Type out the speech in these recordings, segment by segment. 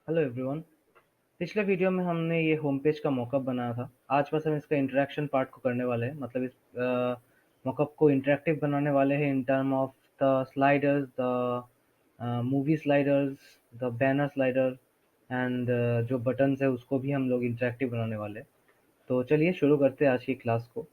Hello everyone. पिछले video में हमने ये होम पेज का मॉकअप बनाया था। आज बस हम इसका इंटरेक्शन पार्ट को करने वाले हैं, मतलब इस मॉकअप को इंटरेक्टिव बनाने वाले हैं in term of the sliders, the movie sliders, the banner slider and जो बटन्स है उसको भी हम लोग इंटरेक्टिव बनाने वाले हैं। तो चलिए शुरू करते हैं आज की क्लास को।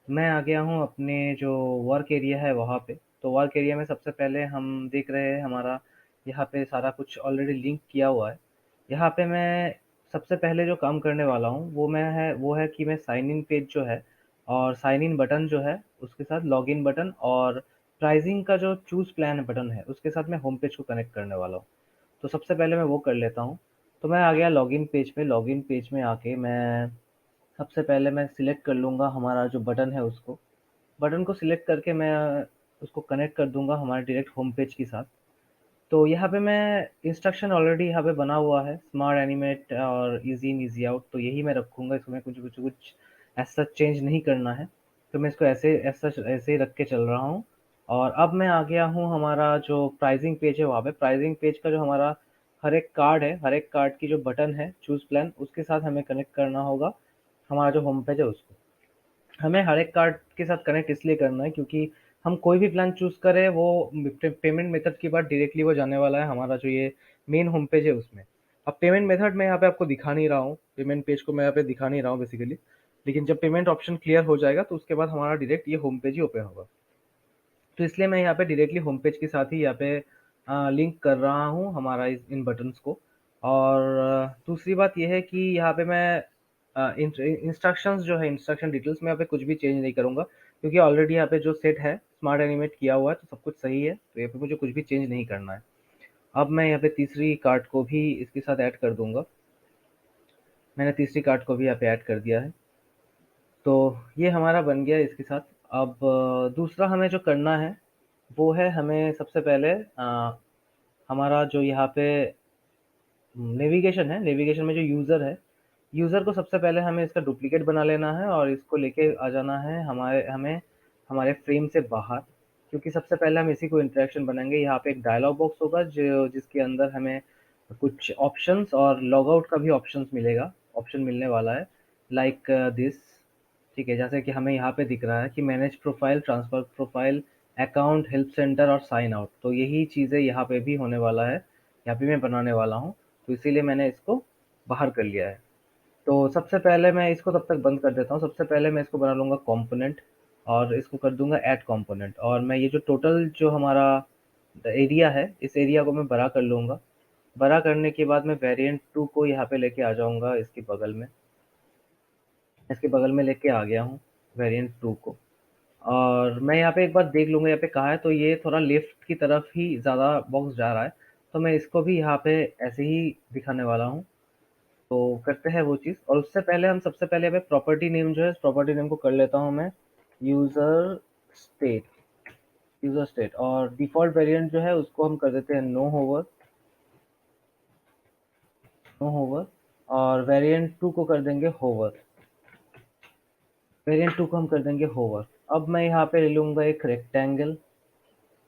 मैं आ गया हूँ अपने जो वर्क एरिया है वहाँ पे। तो वर्क एरिया में सबसे पहले हम देख रहे हैं हमारा यहाँ पे सारा कुछ ऑलरेडी लिंक किया हुआ है। यहाँ पे मैं सबसे पहले जो काम करने वाला हूँ वो है कि मैं साइन इन पेज जो है और साइन इन बटन जो है उसके साथ लॉग इन बटन और प्राइसिंग का जो चूज प्लान बटन है उसके साथ मैं होम पेज को कनेक्ट करने वाला हूँ। तो सबसे पहले मैं वो कर लेता हूँ। तो मैं आ गया लॉगिन पेज पे। लॉगिन पेज में आके मैं सबसे पहले मैं सिलेक्ट कर लूँगा हमारा जो बटन है उसको। बटन को सिलेक्ट करके मैं उसको कनेक्ट कर दूँगा हमारे डायरेक्ट होम पेज के साथ। तो यहाँ पे मैं इंस्ट्रक्शन ऑलरेडी यहाँ पे बना हुआ है, स्मार्ट एनिमेट और इजी इन इजी आउट, तो यही मैं रखूँगा। इसमें कुछ कुछ कुछ ऐसा चेंज नहीं करना है। तो मैं इसको ऐसे ही रख के चल रहा हूँ। और अब मैं आ गया हूँ हमारा जो प्राइसिंग पेज है वहाँ पे। प्राइसिंग पेज का जो हमारा हर एक कार्ड है, हर एक कार्ड की जो बटन है चूज प्लान उसके साथ हमें कनेक्ट करना होगा हमारा जो होम पेज है उसको। हमें हर एक कार्ड के साथ कनेक्ट इसलिए करना है क्योंकि हम कोई भी प्लान चूज करें वो पेमेंट मेथड के बाद डायरेक्टली वो जाने वाला है हमारा जो ये मेन होम पेज है उसमें। अब पेमेंट मेथड मैं यहाँ पे आपको दिखा नहीं रहा हूँ, पेमेंट पेज को मैं यहाँ पे दिखा नहीं रहा हूँ बेसिकली। लेकिन जब पेमेंट ऑप्शन क्लियर हो जाएगा तो उसके बाद हमारा डायरेक्ट ये होम पेज ही ओपन होगा। तो इसलिए मैं यहाँ पे डायरेक्टली होम पेज के साथ ही यहाँ पे लिंक कर रहा हूँ हमारा इन बटन्स को। और दूसरी बात ये है कि यहाँ पे मैं इंस्ट्रक्शंस जो है, इंस्ट्रक्शन डिटेल्स में यहाँ पे कुछ भी चेंज नहीं करूँगा क्योंकि ऑलरेडी यहाँ पे जो सेट है स्मार्ट एनिमेट किया हुआ है तो सब कुछ सही है। तो यहाँ पे मुझे कुछ भी चेंज नहीं करना है। अब मैं यहाँ पे तीसरी कार्ड को भी इसके साथ ऐड कर दूंगा। मैंने तीसरी कार्ड को भी यहाँ पे ऐड कर दिया है। तो ये हमारा बन गया इसके साथ। अब दूसरा हमें जो करना है वो है, हमें सबसे पहले हमारा जो यहाँ पे नेविगेशन है, नेविगेशन में जो यूज़र है, यूज़र को सबसे पहले हमें इसका डुप्लीकेट बना लेना है और इसको लेके आ जाना है हमारे फ्रेम से बाहर। क्योंकि सबसे पहले हम इसी को इंटरेक्शन बनाएंगे। यहाँ पे एक डायलॉग बॉक्स होगा जो जिसके अंदर हमें कुछ ऑप्शंस और लॉग आउट का भी ऑप्शंस मिलेगा, ऑप्शन मिलने वाला है लाइक दिस। ठीक है, जैसे कि हमें यहाँ पे दिख रहा है कि manage profile, transfer profile, account, help centre और साइन आउट। तो यही चीज़ें यहाँ पे भी होने वाला है, यहाँ पे मैं बनाने वाला हूँ। तो इसीलिए मैंने इसको बाहर कर लिया है। तो सबसे पहले मैं इसको तब तक बंद कर देता हूँ। सबसे पहले मैं इसको बना लूँगा कंपोनेंट और इसको कर दूंगा ऐड कंपोनेंट। और मैं ये जो टोटल जो हमारा एरिया है इस एरिया को मैं बड़ा कर लूँगा। बड़ा करने के बाद मैं वेरिएंट 2 को यहाँ पे लेके आ जाऊँगा इसके बगल में। इसके बगल में लेके आ गया हूँ वेरिएंट 2 को। और मैं यहाँ पे एक बार देख लूँगा यहाँ पे कहाँ है। तो ये थोड़ा लेफ्ट की तरफ ही ज़्यादा बॉक्स जा रहा है, तो मैं इसको भी यहाँ पे ऐसे ही दिखाने वाला हूँ। तो करते हैं वो चीज़। और उससे पहले हम सबसे पहले हमें प्रॉपर्टी नेम जो है, इस प्रॉपर्टी नेम को कर लेता हूँ मैं यूज़र स्टेट। यूज़र स्टेट और डिफ़ॉल्ट वेरिएंट जो है उसको हम कर देते हैं नो होवर। नो होवर और वेरिएंट 2 को कर देंगे होवर। वेरिएंट 2 को हम कर देंगे होवर। अब मैं यहाँ पे ले लूँगा एक रेक्टेंगल।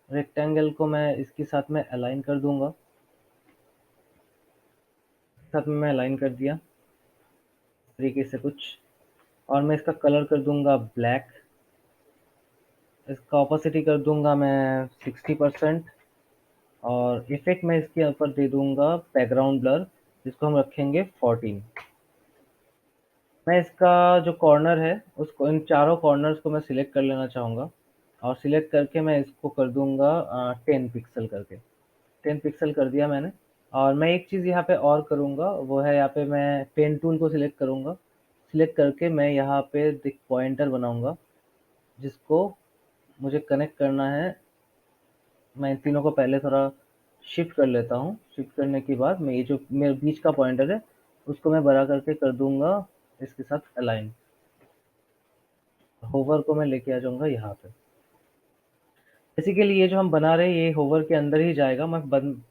रेक्टेंगल को मैं इसके साथ में अलाइन कर दूंगा। साथ में मैं अलाइन कर दिया इस तरीके से कुछ। और मैं इसका कलर कर दूंगा ब्लैक। इसका ऑपोसिटी कर दूंगा मैं 60%। और इफेक्ट मैं इसके ऊपर दे दूंगा बैकग्राउंड ब्लर, जिसको हम रखेंगे 14। मैं इसका जो कॉर्नर है उसको, इन चारों कॉर्नर्स को मैं सिलेक्ट कर लेना चाहूँगा। और सिलेक्ट करके मैं इसको कर दूंगा 10 पिक्सल करके। 10 पिक्सल कर दिया मैंने। और मैं एक चीज़ यहाँ पे और करूँगा, वो है यहाँ पे मैं पेन टूल को सिलेक्ट करूँगा। सिलेक्ट करके मैं यहाँ पे एक पॉइंटर बनाऊँगा जिसको मुझे कनेक्ट करना है। मैं इन तीनों को पहले थोड़ा शिफ्ट कर लेता हूँ। शिफ्ट करने के बाद मैं ये जो मेरे बीच का पॉइंटर है उसको मैं बड़ा करके कर दूंगा इसके साथ अलाइन। होवर को मैं लेके आ जाऊँगा यहाँ पे। बेसिकली ये जो हम बना रहे हैं ये होवर के अंदर ही जाएगा।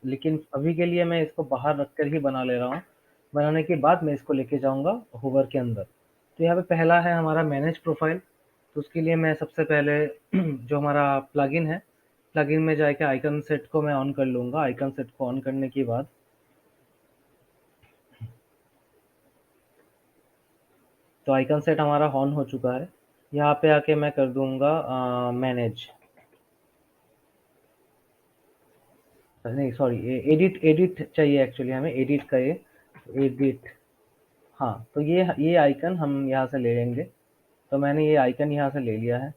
लेकिन अभी के लिए मैं इसको बाहर रखकर ही बना ले रहा हूँ। बनाने के बाद मैं इसको लेके जाऊँगा होवर के अंदर। तो यहाँ पे पहला है हमारा मैनेज प्रोफाइल। तो उसके लिए मैं सबसे पहले जो हमारा प्लगइन है, प्लगइन में जाके आइकन सेट को मैं ऑन कर लूँगा। आइकन सेट को ऑन करने के बाद, तो आइकन सेट हमारा ऑन हो चुका है। यहाँ पे आके मैं कर दूंगा मैनेज, नहीं सॉरी, एडिट एडिट चाहिए एक्चुअली हमें, एडिट का ये एडिट। हाँ, तो ये आइकन हम यहाँ से ले लेंगे। तो मैंने ये आइकन यहाँ से ले लिया है।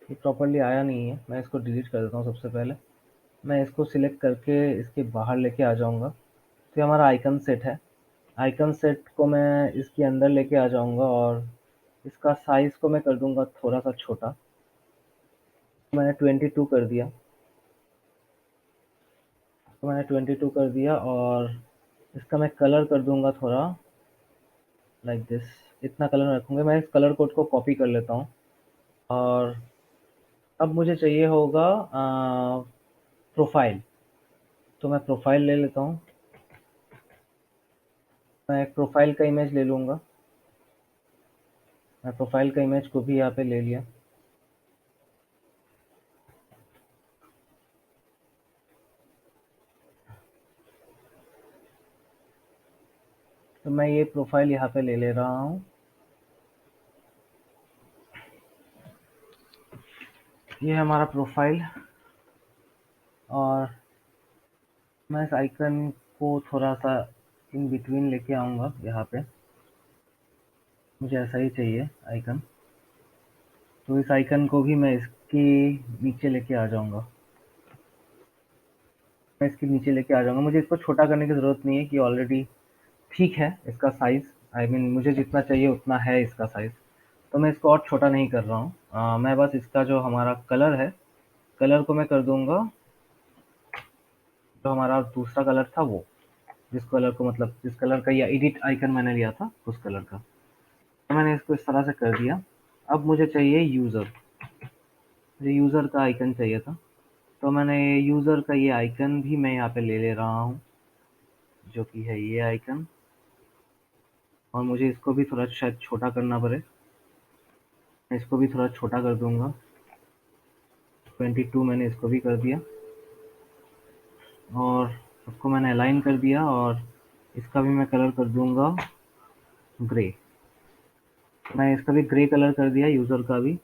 ये प्रॉपर्ली आया नहीं है, मैं इसको डिलीट कर देता हूँ। सबसे पहले मैं इसको सिलेक्ट करके इसके बाहर लेके आ जाऊंगा। तो ये हमारा आइकन सेट है। आइकन सेट को मैं इसके अंदर लेके आ जाऊंगा और इसका साइज को मैं कर दूंगा थोड़ा सा छोटा। मैंने 22 कर दिया। तो मैंने 22 कर दिया और इसका मैं कलर कर दूंगा थोड़ा लाइक दिस। इतना कलर रखूंगा। मैं इस कलर कोड को कॉपी कर लेता हूँ। और अब मुझे चाहिए होगा प्रोफाइल। तो मैं प्रोफाइल ले लेता हूँ। मैं एक प्रोफाइल का इमेज ले लूँगा। मैं प्रोफाइल का इमेज को भी यहाँ पे ले लिया। तो मैं ये प्रोफाइल यहाँ पे ले ले रहा हूँ। ये है हमारा प्रोफाइल। और मैं इस आइकन को थोड़ा सा इन बिटवीन लेके आऊँगा यहाँ पे। मुझे ऐसा ही चाहिए आइकन। तो इस आइकन को भी मैं इसके नीचे लेके आ जाऊँगा। मैं इसके नीचे लेके आ जाऊँगा। मुझे इसको छोटा करने की ज़रूरत नहीं है कि ऑलरेडी ठीक है इसका साइज़। आई मीन मुझे जितना चाहिए उतना है इसका साइज़। तो मैं इसको और छोटा नहीं कर रहा हूँ। मैं बस इसका जो हमारा कलर है, कलर को मैं कर दूँगा जो हमारा दूसरा कलर था वो। जिस कलर को मतलब जिस कलर का ये एडिट आइकन मैंने लिया था उस कलर का। तो मैंने इसको इस तरह से कर दिया। अब मुझे चाहिए यूज़र। मुझे यूज़र का आइकन चाहिए था। तो मैंने यूज़र का ये आइकन भी मैं यहाँ पे ले ले रहा हूँ, जो कि है ये आइकन। और मुझे इसको भी थोड़ा शायद छोटा करना पड़े। मैं इसको भी थोड़ा छोटा कर दूंगा। 22 मैंने इसको भी कर दिया और उसको मैंने अलाइन कर दिया। और इसका भी मैं कलर कर दूंगा ग्रे। मैं इसका भी ग्रे कलर कर दिया, यूज़र का भी।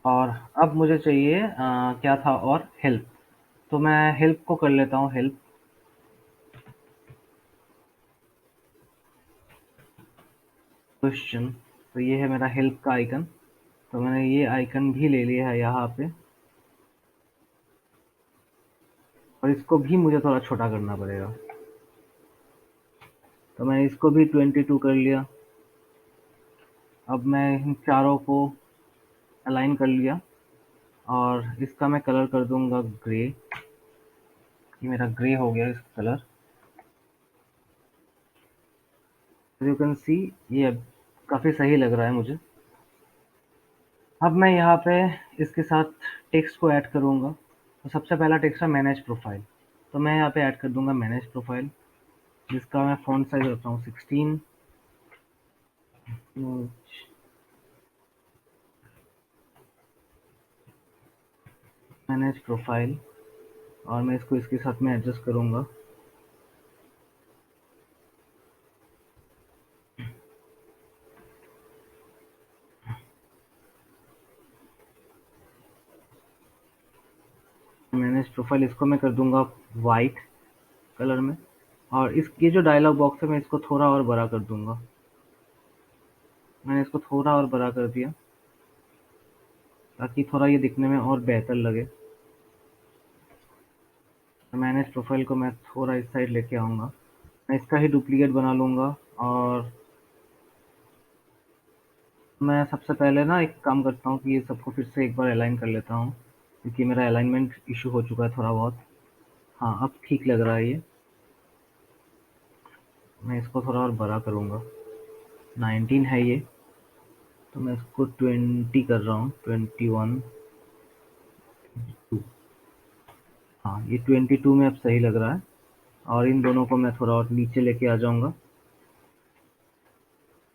और अब मुझे चाहिए क्या था और हेल्प। तो मैं हेल्प को कर लेता हूँ हेल्प। क्वेश्चन। तो ये है मेरा हेल्प का आइकन। तो मैंने ये आइकन भी ले लिया है यहाँ पे। और इसको भी मुझे थोड़ा छोटा करना पड़ेगा। तो मैं इसको भी 22 कर लिया। अब मैं इन चारों को अलाइन कर लिया और इसका मैं कलर कर दूंगा ग्रे। ये मेरा ग्रे हो गया इसका कलर। यू कैन सी ये अब काफ़ी सही लग रहा है मुझे। अब मैं यहाँ पे इसके साथ टेक्स्ट को ऐड करूँगा। तो सबसे पहला टेक्स्ट है मैनेज प्रोफाइल। तो मैं यहाँ पे ऐड कर दूंगा मैनेज प्रोफाइल, जिसका मैं फ़ॉन्ट साइज़ रखता हूँ 16। Manage profile. और मैं इसको इसके साथ में एडजस्ट करूँगा। मैनेज प्रोफाइल इसको मैं कर दूंगा वाइट कलर में। और इस ये जो डायलॉग बॉक्स है मैं इसको थोड़ा और बड़ा कर दूंगा। मैंने इसको थोड़ा और बड़ा कर दिया ताकि थोड़ा ये दिखने में और बेहतर लगे। तो मैनेज प्रोफाइल को मैं थोड़ा इस साइड लेके आऊँगा। मैं इसका ही डुप्लीकेट बना लूँगा। और मैं सबसे पहले ना एक काम करता हूँ कि ये सबको फिर से एक बार अलाइन कर लेता हूँ, क्योंकि मेरा अलाइनमेंट इशू हो चुका है थोड़ा बहुत। हाँ, अब ठीक लग रहा है ये। मैं इसको थोड़ा और बड़ा करूँगा। 19 है ये, तो मैं इसको 20 कर रहा हूँ। 21 2। हाँ, ये 22 में अब सही लग रहा है। और इन दोनों को मैं थोड़ा और नीचे लेके आ जाऊँगा।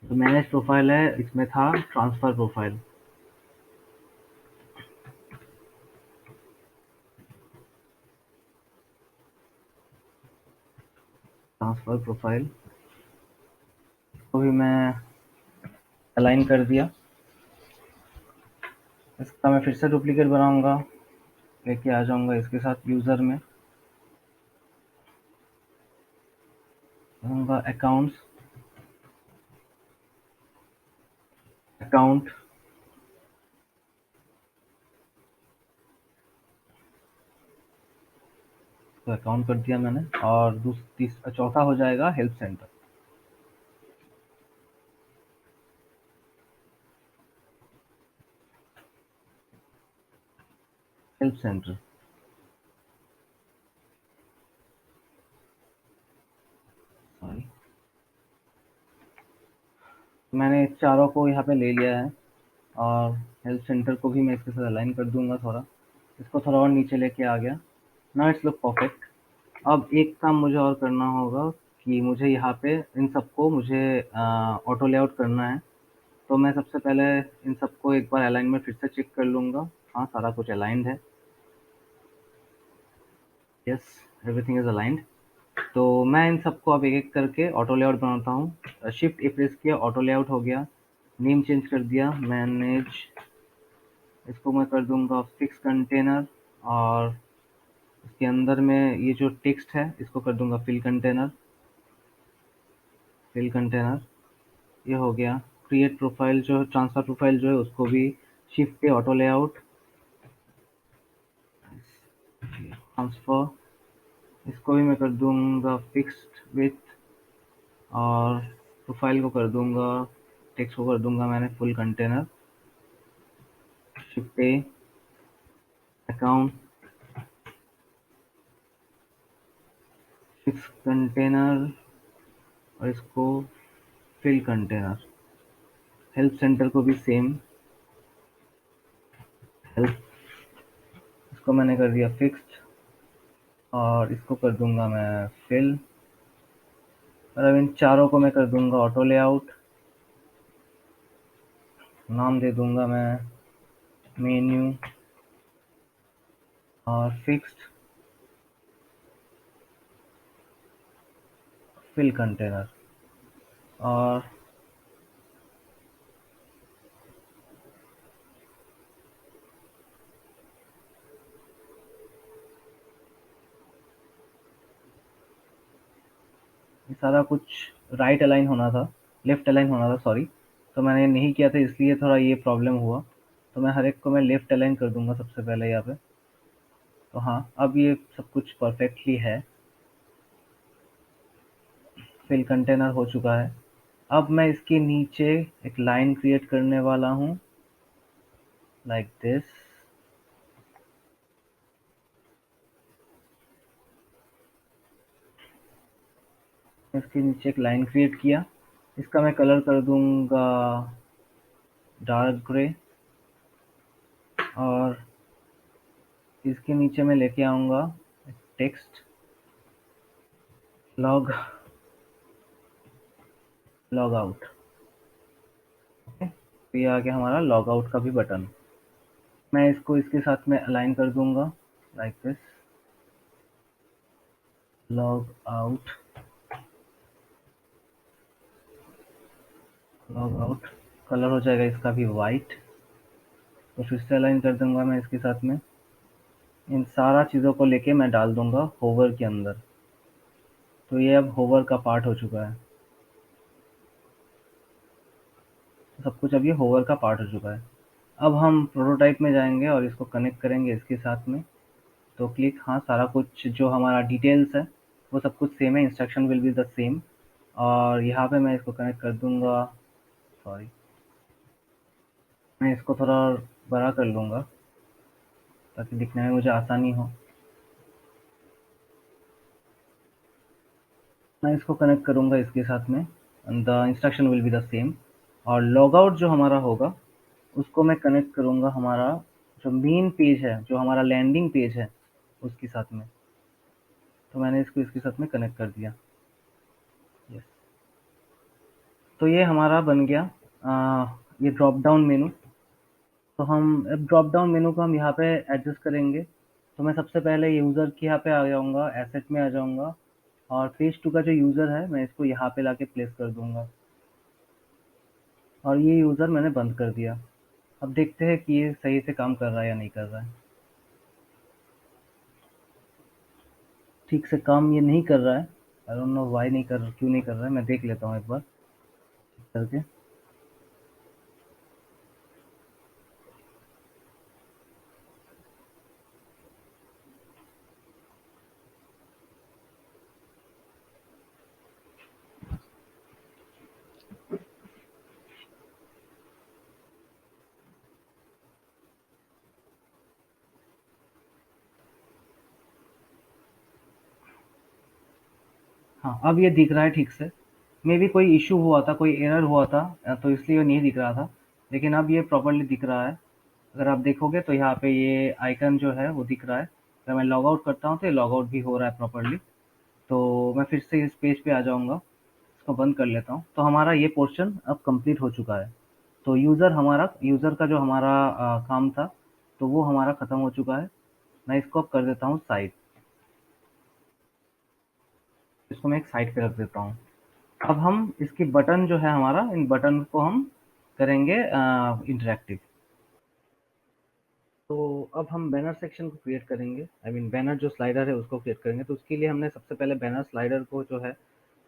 तो मैनेज प्रोफाइल है, इसमें था ट्रांसफ़र प्रोफाइल। ट्रांसफर प्रोफाइल को भी मैं अलाइन कर दिया। इसका मैं फिर से डुप्लीकेट बनाऊंगा, लेके आ जाऊंगा इसके साथ यूज़र में, कहूँगा अकाउंट्स, अकाउंट, तो अकाउंट कर दिया मैंने। और चौथा हो जाएगा help centre. Help centre, sorry, मैंने चारों को यहाँ पे ले लिया है और हेल्प सेंटर को भी मैं इसके साथ अलाइन कर दूंगा थोड़ा, इसको थोड़ा और नीचे लेके आ गया। Now it's look perfect. अब एक काम मुझे और करना होगा कि मुझे यहाँ पे इन सबको मुझे ऑटो लेआउट करना है। तो मैं सबसे पहले इन सबको एक बार अलाइनमेंट फिर से चेक कर लूँगा। हाँ, सारा कुछ अलाइंड है। Yes, everything is aligned. तो मैं इन सबको अब एक-एक करके ऑटो लेआउट बनाता हूँ। शिफ्ट ए प्रेस किया, ऑटो लेआउट हो गया। नेम चेंज कर दिया, मैनेज, इसको मैं कर दूँगा फिक्स कंटेनर। और इसके अंदर में ये जो टेक्स्ट है इसको कर दूँगा फिल कंटेनर, फिल कंटेनर, ये हो गया। क्रिएट प्रोफाइल जो है, ट्रांसफर प्रोफाइल जो है उसको भी शिफ्ट पे ऑटो लेआउट, ट्रांसफर, इसको भी मैं कर दूँगा फिक्स्ड विथ। और प्रोफाइल को कर दूँगा, टेक्स्ट को कर दूँगा मैंने फुल कंटेनर। शिफ्ट पे अकाउंट, फिक्स कंटेनर, और इसको फिल कंटेनर। हेल्प सेंटर को भी सेम, हेल्प, इसको मैंने कर दिया फिक्स्ड और इसको कर दूंगा मैं फिल। और अब इन चारों को मैं कर दूंगा ऑटो लेआउट। नाम दे दूंगा मैं मेन्यू और फिक्स्ड फिल कंटेनर। और ये सारा कुछ राइट अलाइन होना था, लेफ्ट अलाइन होना था, सॉरी। तो मैंने नहीं किया था, इसलिए थोड़ा ये प्रॉब्लम हुआ। तो मैं हर एक को मैं लेफ्ट अलाइन कर दूंगा सबसे पहले यहाँ पे। तो हाँ, अब ये सब कुछ परफेक्टली है। फिल कंटेनर हो चुका है। अब मैं इसके नीचे एक लाइन क्रिएट करने वाला हूँ, लाइक दिस। इसके नीचे एक लाइन क्रिएट किया, इसका मैं कलर कर दूंगा डार्क ग्रे। और इसके नीचे मैं लेके आऊंगा text log, log out. Okay, तो ये आ गया हमारा लॉग आउट का भी बटन। मैं इसको इसके साथ में अलाइन कर दूंगा like this, log out, log out. Colour हो जाएगा इसका भी वाइट। तो फिर से अलाइन कर दूंगा मैं इसके साथ में। इन सारा चीज़ों को लेके मैं डाल दूंगा होवर के अंदर। तो ये अब होवर का पार्ट हो चुका है, सब कुछ अब ये होवर का पार्ट हो चुका है। अब हम प्रोटोटाइप में जाएंगे और इसको कनेक्ट करेंगे इसके साथ में। तो क्लिक, हाँ, सारा कुछ जो हमारा डिटेल्स है वो सब कुछ सेम है, instruction will be the same. और यहाँ पे मैं इसको कनेक्ट कर दूंगा, सॉरी, मैं इसको थोड़ा बड़ा कर लूँगा ताकि दिखने में मुझे आसानी हो। मैं इसको कनेक्ट करूँगा इसके साथ में, the instruction will be the same. और लॉग आउट जो हमारा होगा उसको मैं कनेक्ट करूँगा हमारा जो मेन पेज है, जो हमारा लैंडिंग पेज है उसके साथ में। तो मैंने इसको इसके साथ में कनेक्ट कर दिया। यस, तो ये हमारा बन गया ये ड्रॉप डाउन मेनू। तो हम अब ड्रॉप डाउन मेनू को हम यहाँ पे एडजस्ट करेंगे। तो मैं सबसे पहले यूज़र के यहाँ पे आ जाऊँगा, एसेट में आ जाऊँगा और पेज 2 का जो यूज़र है मैं इसको यहाँ पे लाके प्लेस कर दूंगा, और ये यूज़र मैंने बंद कर दिया। अब देखते हैं कि ये सही से काम कर रहा है या नहीं कर रहा है। ठीक से काम ये नहीं कर रहा है। आई डोंट नो व्हाई, नहीं कर क्यों नहीं कर रहा है, मैं देख लेता हूँ एक बार करके। हाँ, अब ये दिख रहा है ठीक से। मे बी कोई इश्यू हुआ था, कोई एरर हुआ था, तो इसलिए ये नहीं दिख रहा था। लेकिन अब ये प्रॉपर्ली दिख रहा है। अगर आप देखोगे तो यहाँ पे ये आइकन जो है वो दिख रहा है। अगर मैं लॉग आउट करता हूँ तो ये लॉग आउट भी हो रहा है प्रॉपर्ली। तो मैं फिर से इस पेज पे आ जाऊँगा, इसको बंद कर लेता हूँ। तो हमारा ये पोर्शन अब कंप्लीट हो चुका है। तो यूज़र का जो हमारा काम था, तो वो हमारा खत्म हो चुका है। मैं इसको अब कर देता हूँ साइड। इसको मैं एक साइड पे रख देता हूँ। अब हम इसकी बटन जो है हमारा, इन बटन को हम करेंगे इंटरैक्टिव। तो अब हम बैनर सेक्शन को क्रिएट करेंगे, आई मीन बैनर जो स्लाइडर है उसको क्रिएट करेंगे। तो उसके लिए हमने सबसे पहले बैनर स्लाइडर को जो है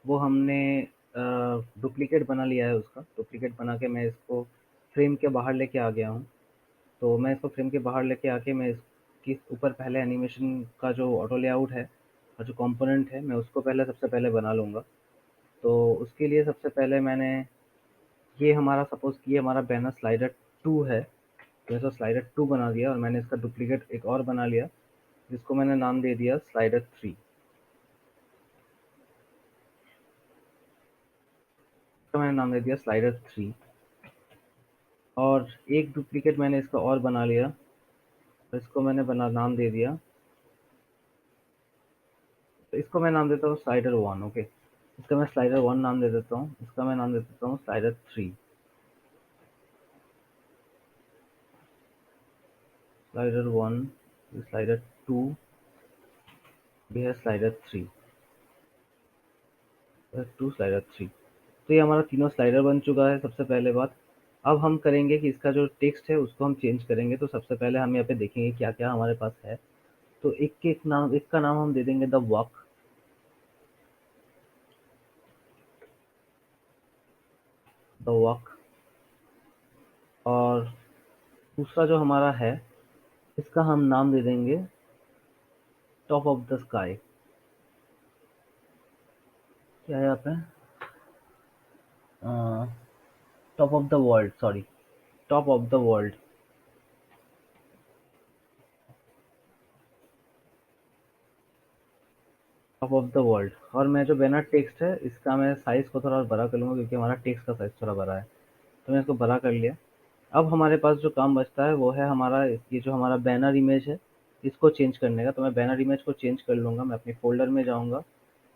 वो हमने डुप्लीकेट बना लिया है। उसका डुप्लीकेट बना के मैं इसको फ्रेम के बाहर लेके आ गया हूँ। तो मैं इसको फ्रेम के बाहर लेके आके मैं इसके ऊपर पहले एनिमेशन का जो ऑटो लेआउट है और जो कंपोनेंट है मैं उसको पहले सबसे पहले बना लूँगा। तो उसके लिए सबसे पहले मैंने ये हमारा सपोज़ कि ये हमारा बैनर स्लाइडर 2 है। तो इसको स्लाइडर 2 बना दिया और मैंने इसका डुप्लीकेट एक और बना लिया, जिसको मैंने नाम दे दिया स्लाइडर 3। इसका मैंने नाम दे दिया स्लाइडर 3। और एक डुप्लीकेट मैंने इसका और बना लिया, तो इसको मैंने बना नाम दे दिया, तो इसको मैं नाम देता हूँ स्लाइडर 1। ओके, इसका मैं स्लाइडर 1 नाम दे देता हूँ, इसका मैं नाम दे देता हूँ स्लाइडर 3। स्लाइडर 1, स्लाइडर 2, भी है स्लाइडर 3, स्लाइडर 2, स्लाइडर 3। तो ये हमारा तीनों स्लाइडर बन चुका है। सबसे पहले बात, अब हम करेंगे कि इसका जो टेक्स्ट है उसको हम चेंज करेंगे। तो सबसे पहले हम यहाँ पे देखेंगे क्या क्या हमारे पास है। तो एक का नाम हम दे देंगे द वॉक। The walk. और दूसरा जो हमारा है, इसका हम नाम दे देंगे टॉप ऑफ द स्काई। क्या है यहाँ पे, top of the world, sorry, top of the world. Top of the world. और मैं जो बैनर टेक्स्ट है इसका मैं साइज को थोड़ा और बड़ा कर लूँगा, क्योंकि हमारा टेक्स्ट का साइज थोड़ा बड़ा है। तो मैं इसको बड़ा कर लिया। अब हमारे पास जो काम बचता है वो है हमारा ये जो हमारा बैनर इमेज है, इसको चेंज करने का। तो मैं बैनर इमेज को चेंज कर लूँगा। मैं अपने फ़ोल्डर में जाऊँगा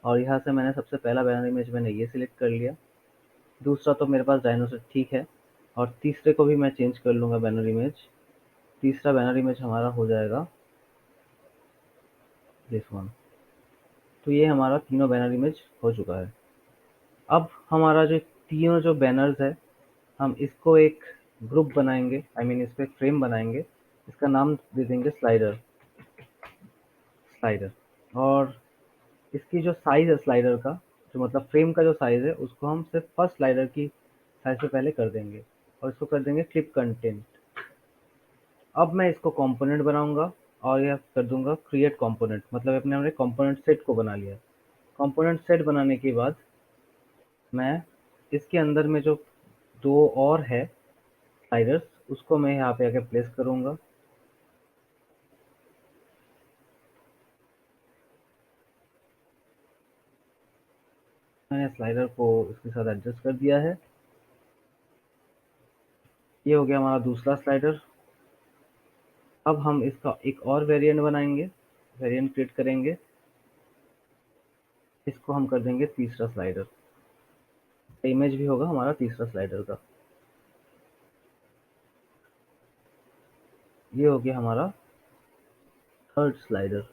और यहाँ से मैंने सबसे पहला बैनर इमेज मैंने ये सिलेक्ट कर लिया। दूसरा तो मेरे पास डायनासोर ठीक है, और तीसरे को भी मैं चेंज कर लूँगा बैनर इमेज। तीसरा बैनर इमेज हमारा हो जाएगा दिस वन। तो ये हमारा तीनों बैनर इमेज हो चुका है। अब हमारा जो तीनों जो बैनर्स है, हम इसको एक ग्रुप बनाएंगे, आई मीन इस पे फ्रेम बनाएंगे। इसका नाम दे देंगे स्लाइडर। स्लाइडर। और इसकी जो साइज़ है स्लाइडर का, जो मतलब फ्रेम का जो साइज़ है उसको हम सिर्फ फर्स्ट स्लाइडर की साइज़ पे पहले कर देंगे, और इसको कर देंगे क्लिप कंटेंट। अब मैं इसको कंपोनेंट बनाऊंगा और यह कर दूंगा क्रिएट कंपोनेंट, मतलब अपने हमने कंपोनेंट सेट को बना लिया। कंपोनेंट सेट बनाने के बाद मैं इसके अंदर में जो दो और है स्लाइडर्स, उसको मैं यहाँ पे आके प्लेस करूंगा। मैंने स्लाइडर को इसके साथ एडजस्ट कर दिया है। ये हो गया हमारा दूसरा स्लाइडर। अब हम इसका एक और वेरिएंट बनाएंगे, वेरिएंट क्रिएट करेंगे। इसको हम कर देंगे तीसरा स्लाइडर। इमेज भी होगा हमारा तीसरा स्लाइडर का। ये हो गया हमारा थर्ड स्लाइडर।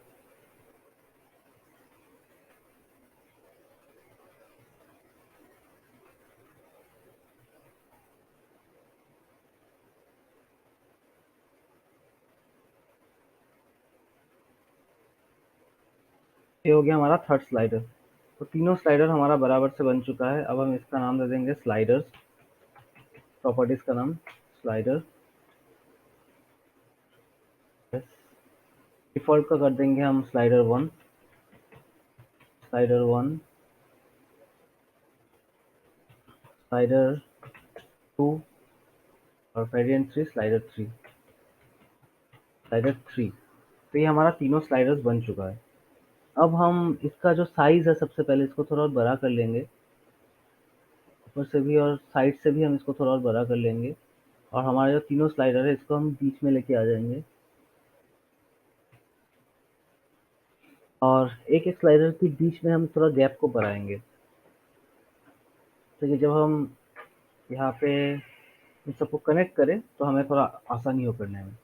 ये हो गया हमारा थर्ड स्लाइडर। तो तीनों स्लाइडर हमारा बराबर से बन चुका है। अब हम इसका नाम दे देंगे स्लाइडर्स, प्रॉपर्टीज का नाम स्लाइडर। डिफ़ॉल्ट का कर देंगे हम स्लाइडर 1, स्लाइडर 1, स्लाइडर 2 और वेरिएंट 3 स्लाइडर 3, स्लाइडर 3। तो ये हमारा तीनों स्लाइडर्स बन चुका है। अब हम इसका जो साइज़ है सबसे पहले इसको थोड़ा और बड़ा कर लेंगे। ऊपर से भी और साइड से भी हम इसको थोड़ा और बड़ा कर लेंगे और हमारे जो तीनों स्लाइडर है इसको हम बीच में लेके आ जाएँगे और एक-एक स्लाइडर के बीच में हम थोड़ा गैप को बढ़ाएँगे। तो ये जब हम यहाँ पे इन सबको कनेक्ट करें तो हमें थोड़ा आसानी हो करने में।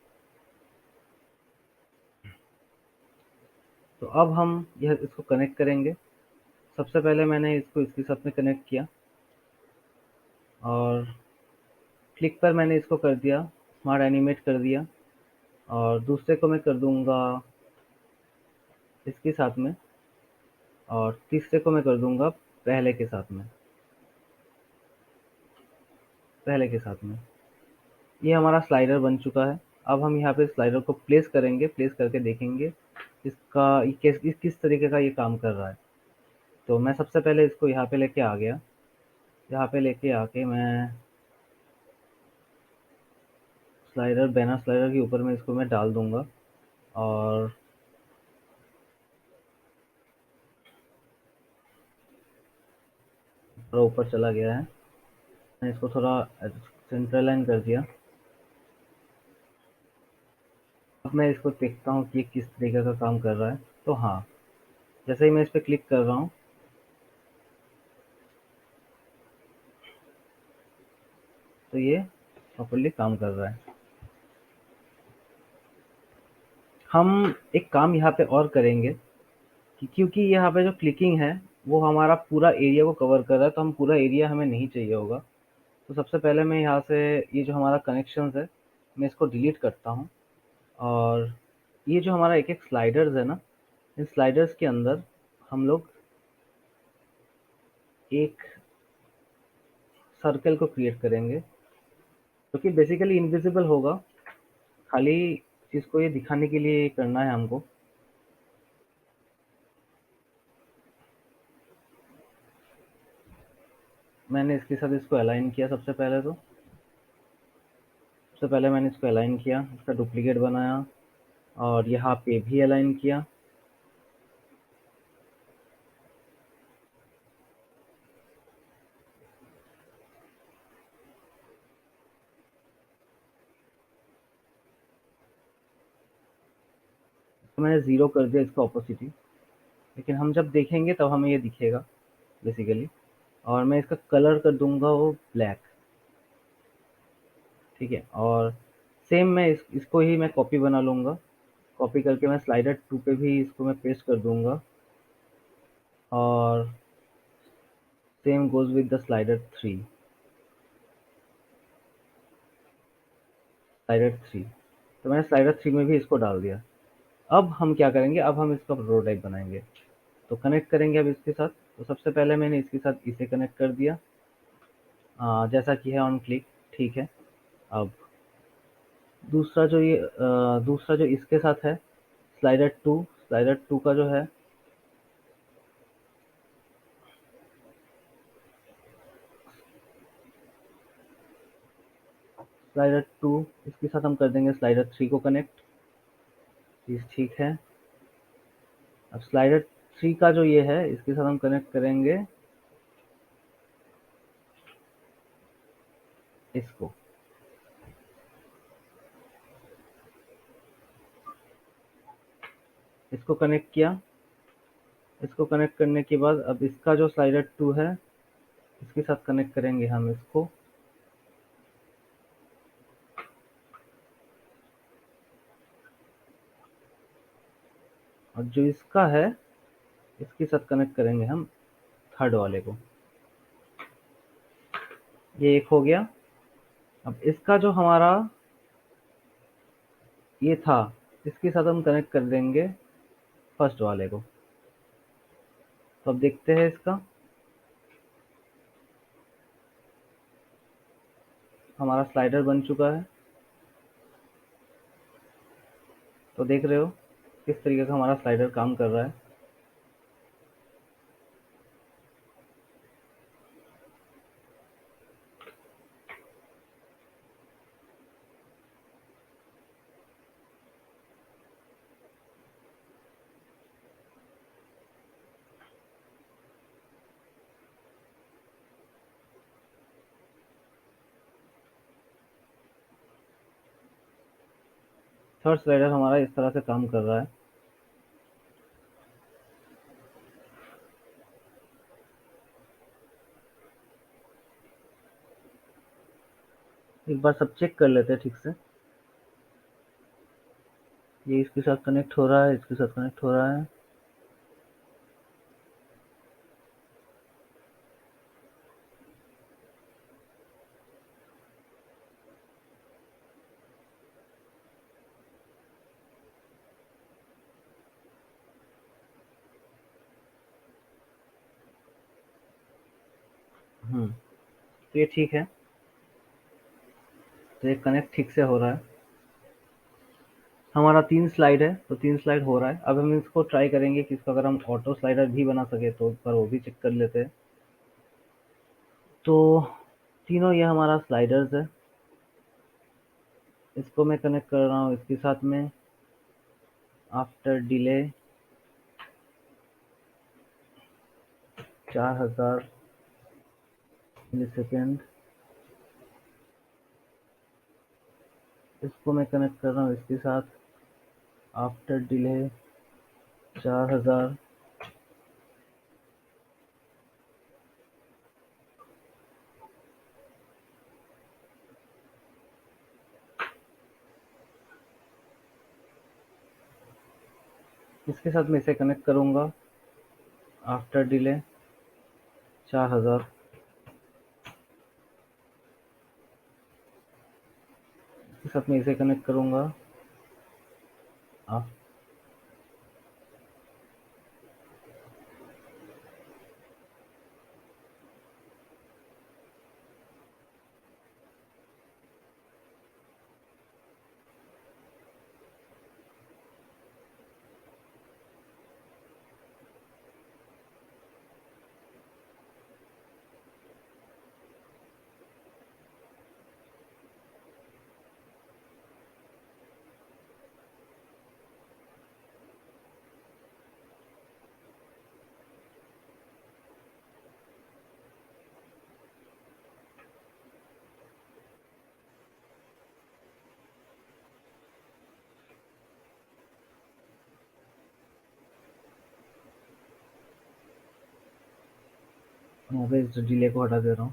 तो अब हम यह इसको कनेक्ट करेंगे। सबसे पहले मैंने इसको इसके साथ में कनेक्ट किया और क्लिक पर मैंने इसको कर दिया, स्मार्ट एनिमेट कर दिया और दूसरे को मैं कर दूँगा इसके साथ में और तीसरे को मैं कर दूँगा पहले के साथ में, पहले के साथ में। ये हमारा स्लाइडर बन चुका है। अब हम यहाँ पे स्लाइडर को प्लेस करेंगे, प्लेस करके देखेंगे इसका ये किस तरीके का ये काम कर रहा है। तो मैं सबसे पहले इसको यहाँ पे लेके आ गया। यहाँ पे लेके आके मैं स्लाइडर बैनर स्लाइडर के ऊपर में इसको मैं डाल दूँगा और थोड़ा ऊपर चला गया है। मैंने इसको थोड़ा सेंटर लाइन कर दिया। अब मैं इसको देखता हूँ कि ये किस तरीके का काम कर रहा है। तो हाँ, जैसे ही मैं इस पे क्लिक कर रहा हूँ, तो ये प्रॉपर्ली काम कर रहा है। हम एक काम यहाँ पे और करेंगे कि क्योंकि यहाँ पे जो क्लिकिंग है, वो हमारा पूरा एरिया को कवर कर रहा है, तो हम पूरा एरिया हमें नहीं चाहिए होगा। तो सबसे पहले मैं यहाँ से ये जो हमारा कनेक्शंस है, मैं इसको डिलीट करता हूँ और ये जो हमारा एक-एक स्लाइडर्स है ना, इन स्लाइडर्स के अंदर हम लोग एक सर्कल को क्रिएट करेंगे, जो कि बेसिकली इनविजिबल होगा, खाली इसको ये दिखाने के लिए करना है हमको। मैंने इसके साथ इसको अलाइन किया सबसे पहले तो। सबसे पहले मैंने इसको अलाइन किया, इसका डुप्लीकेट बनाया और यहाँ पे भी अलाइन किया। तो मैंने ज़ीरो कर दिया इसका ऑपोसिटी, लेकिन हम जब देखेंगे तब हमें ये दिखेगा बेसिकली। और मैं इसका कलर कर दूंगा वो ब्लैक, ठीक है। और सेम मैं इसको ही मैं कॉपी बना लूँगा। कॉपी करके मैं स्लाइडर 2 पे भी इसको मैं पेस्ट कर दूंगा और same goes with the slider 3, slider 3। तो मैंने स्लाइडर 3 में भी इसको डाल दिया। अब हम क्या करेंगे, अब हम इसका प्रोटोटाइप बनाएंगे। तो कनेक्ट करेंगे अब इसके साथ। तो सबसे पहले मैंने इसके साथ इसे कनेक्ट कर दिया, जैसा कि है ऑन क्लिक, ठीक है। अब दूसरा जो इसके साथ है स्लाइडर 2 का जो है स्लाइडर 2 इसके साथ हम कर देंगे स्लाइडर 3 को कनेक्ट। चीज़ ठीक है। अब स्लाइडर 3 का जो ये है इसके साथ हम कनेक्ट करेंगे इसको। इसको कनेक्ट किया। इसको कनेक्ट करने के बाद अब इसका जो स्लाइडर 2 है इसके साथ कनेक्ट करेंगे हम इसको। और जो इसका है इसके साथ कनेक्ट करेंगे हम थर्ड वाले को। ये एक हो गया। अब इसका जो हमारा ये था इसके साथ हम कनेक्ट कर देंगे फर्स्ट वाले को। तो अब देखते हैं इसका। हमारा स्लाइडर बन चुका है। तो देख रहे हो किस तरीके का हमारा स्लाइडर काम कर रहा है। थर्ड स्लाइडर हमारा इस तरह से काम कर रहा है। एक बार सब चेक कर लेते हैं ठीक से। ये इसके साथ कनेक्ट हो रहा है, इसके साथ कनेक्ट हो रहा है। तो ये ठीक है। तो ये कनेक्ट ठीक से हो रहा है। हमारा 3 स्लाइड है, तो 3 स्लाइड हो रहा है। अब हम इसको ट्राई करेंगे कि इसको अगर हम ऑटो स्लाइडर भी बना सके तो एक बार वो भी चेक कर लेते हैं। तो तीनों ये हमारा स्लाइडर्स है। इसको मैं कनेक्ट कर रहा हूँ इसके साथ में। After delay 4000 millisecond. इसको मैं कनेक्ट कर रहा हूँ इसके साथ। After delay 4000। इसके साथ मैं इसे कनेक्ट करूँगा। After delay 4000। इसके साथ मैं इसे कनेक्ट करूँगा। यहाँ पे इस डिले को हटा दे रहा हूँ।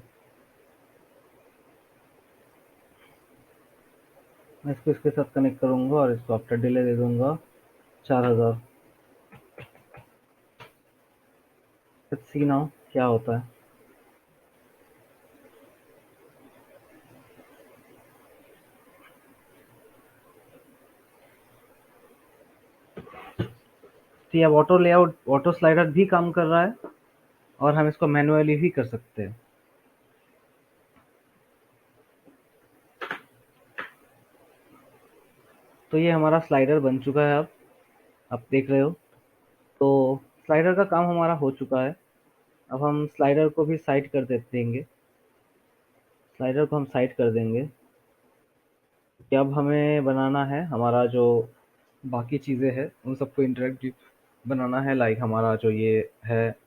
मैं इसको इसके साथ कनेक्ट करूँगा और इसको आफ्टर डिले दे दूँगा 4000। लेट्स सी नाउ क्या होता है। तो ये अब ऑटो लेआउट ऑटो स्लाइडर भी काम कर रहा है और हम इसको मैन्युअली भी कर सकते हैं। तो ये हमारा स्लाइडर बन चुका है। अब आप देख रहे हो। तो स्लाइडर का काम हमारा हो चुका है। अब हम स्लाइडर को भी साइड कर देंगे। स्लाइडर को हम साइड कर देंगे कि अब हमें बनाना है हमारा जो बाकी चीज़ें हैं उन सबको इंटरेक्टिव बनाना है। लाइक हमारा जो है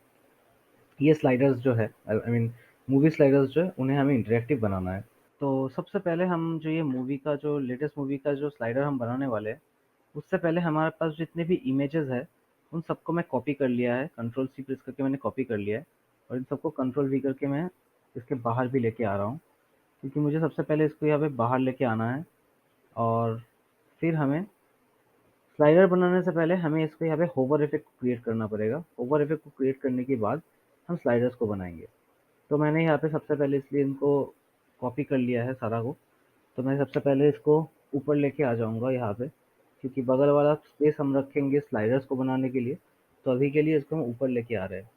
ये स्लाइडर्स जो है आई मीन मूवी स्लाइडर्स जो है उन्हें हमें इंटरेक्टिव बनाना है। तो सबसे पहले हम जो ये मूवी का जो लेटेस्ट मूवी का जो स्लाइडर हम बनाने वाले हैं उससे पहले हमारे पास जितने भी इमेजेस है उन सबको मैं कॉपी कर लिया है। कंट्रोल सी प्रेस करके मैंने कॉपी कर लिया है और इन सबको कंट्रोल वी करके मैं इसके बाहर भी लेके आ रहा हूँ क्योंकि मुझे सबसे पहले इसको यहाँ पे बाहर लेके आना है। और फिर हमें स्लाइडर बनाने से पहले हमें इसको यहाँ पे होवर इफेक्ट क्रिएट करना पड़ेगा। होवर इफेक्ट को क्रिएट करने के बाद हम स्लाइडर्स को बनाएंगे। तो मैंने यहाँ पे सबसे पहले इसलिए इनको कॉपी कर लिया है सारा को। तो मैं सबसे पहले इसको ऊपर लेके आ जाऊँगा यहाँ पे क्योंकि बगल वाला स्पेस हम रखेंगे स्लाइडर्स को बनाने के लिए। तो अभी के लिए इसको हम ऊपर लेके आ रहे हैं।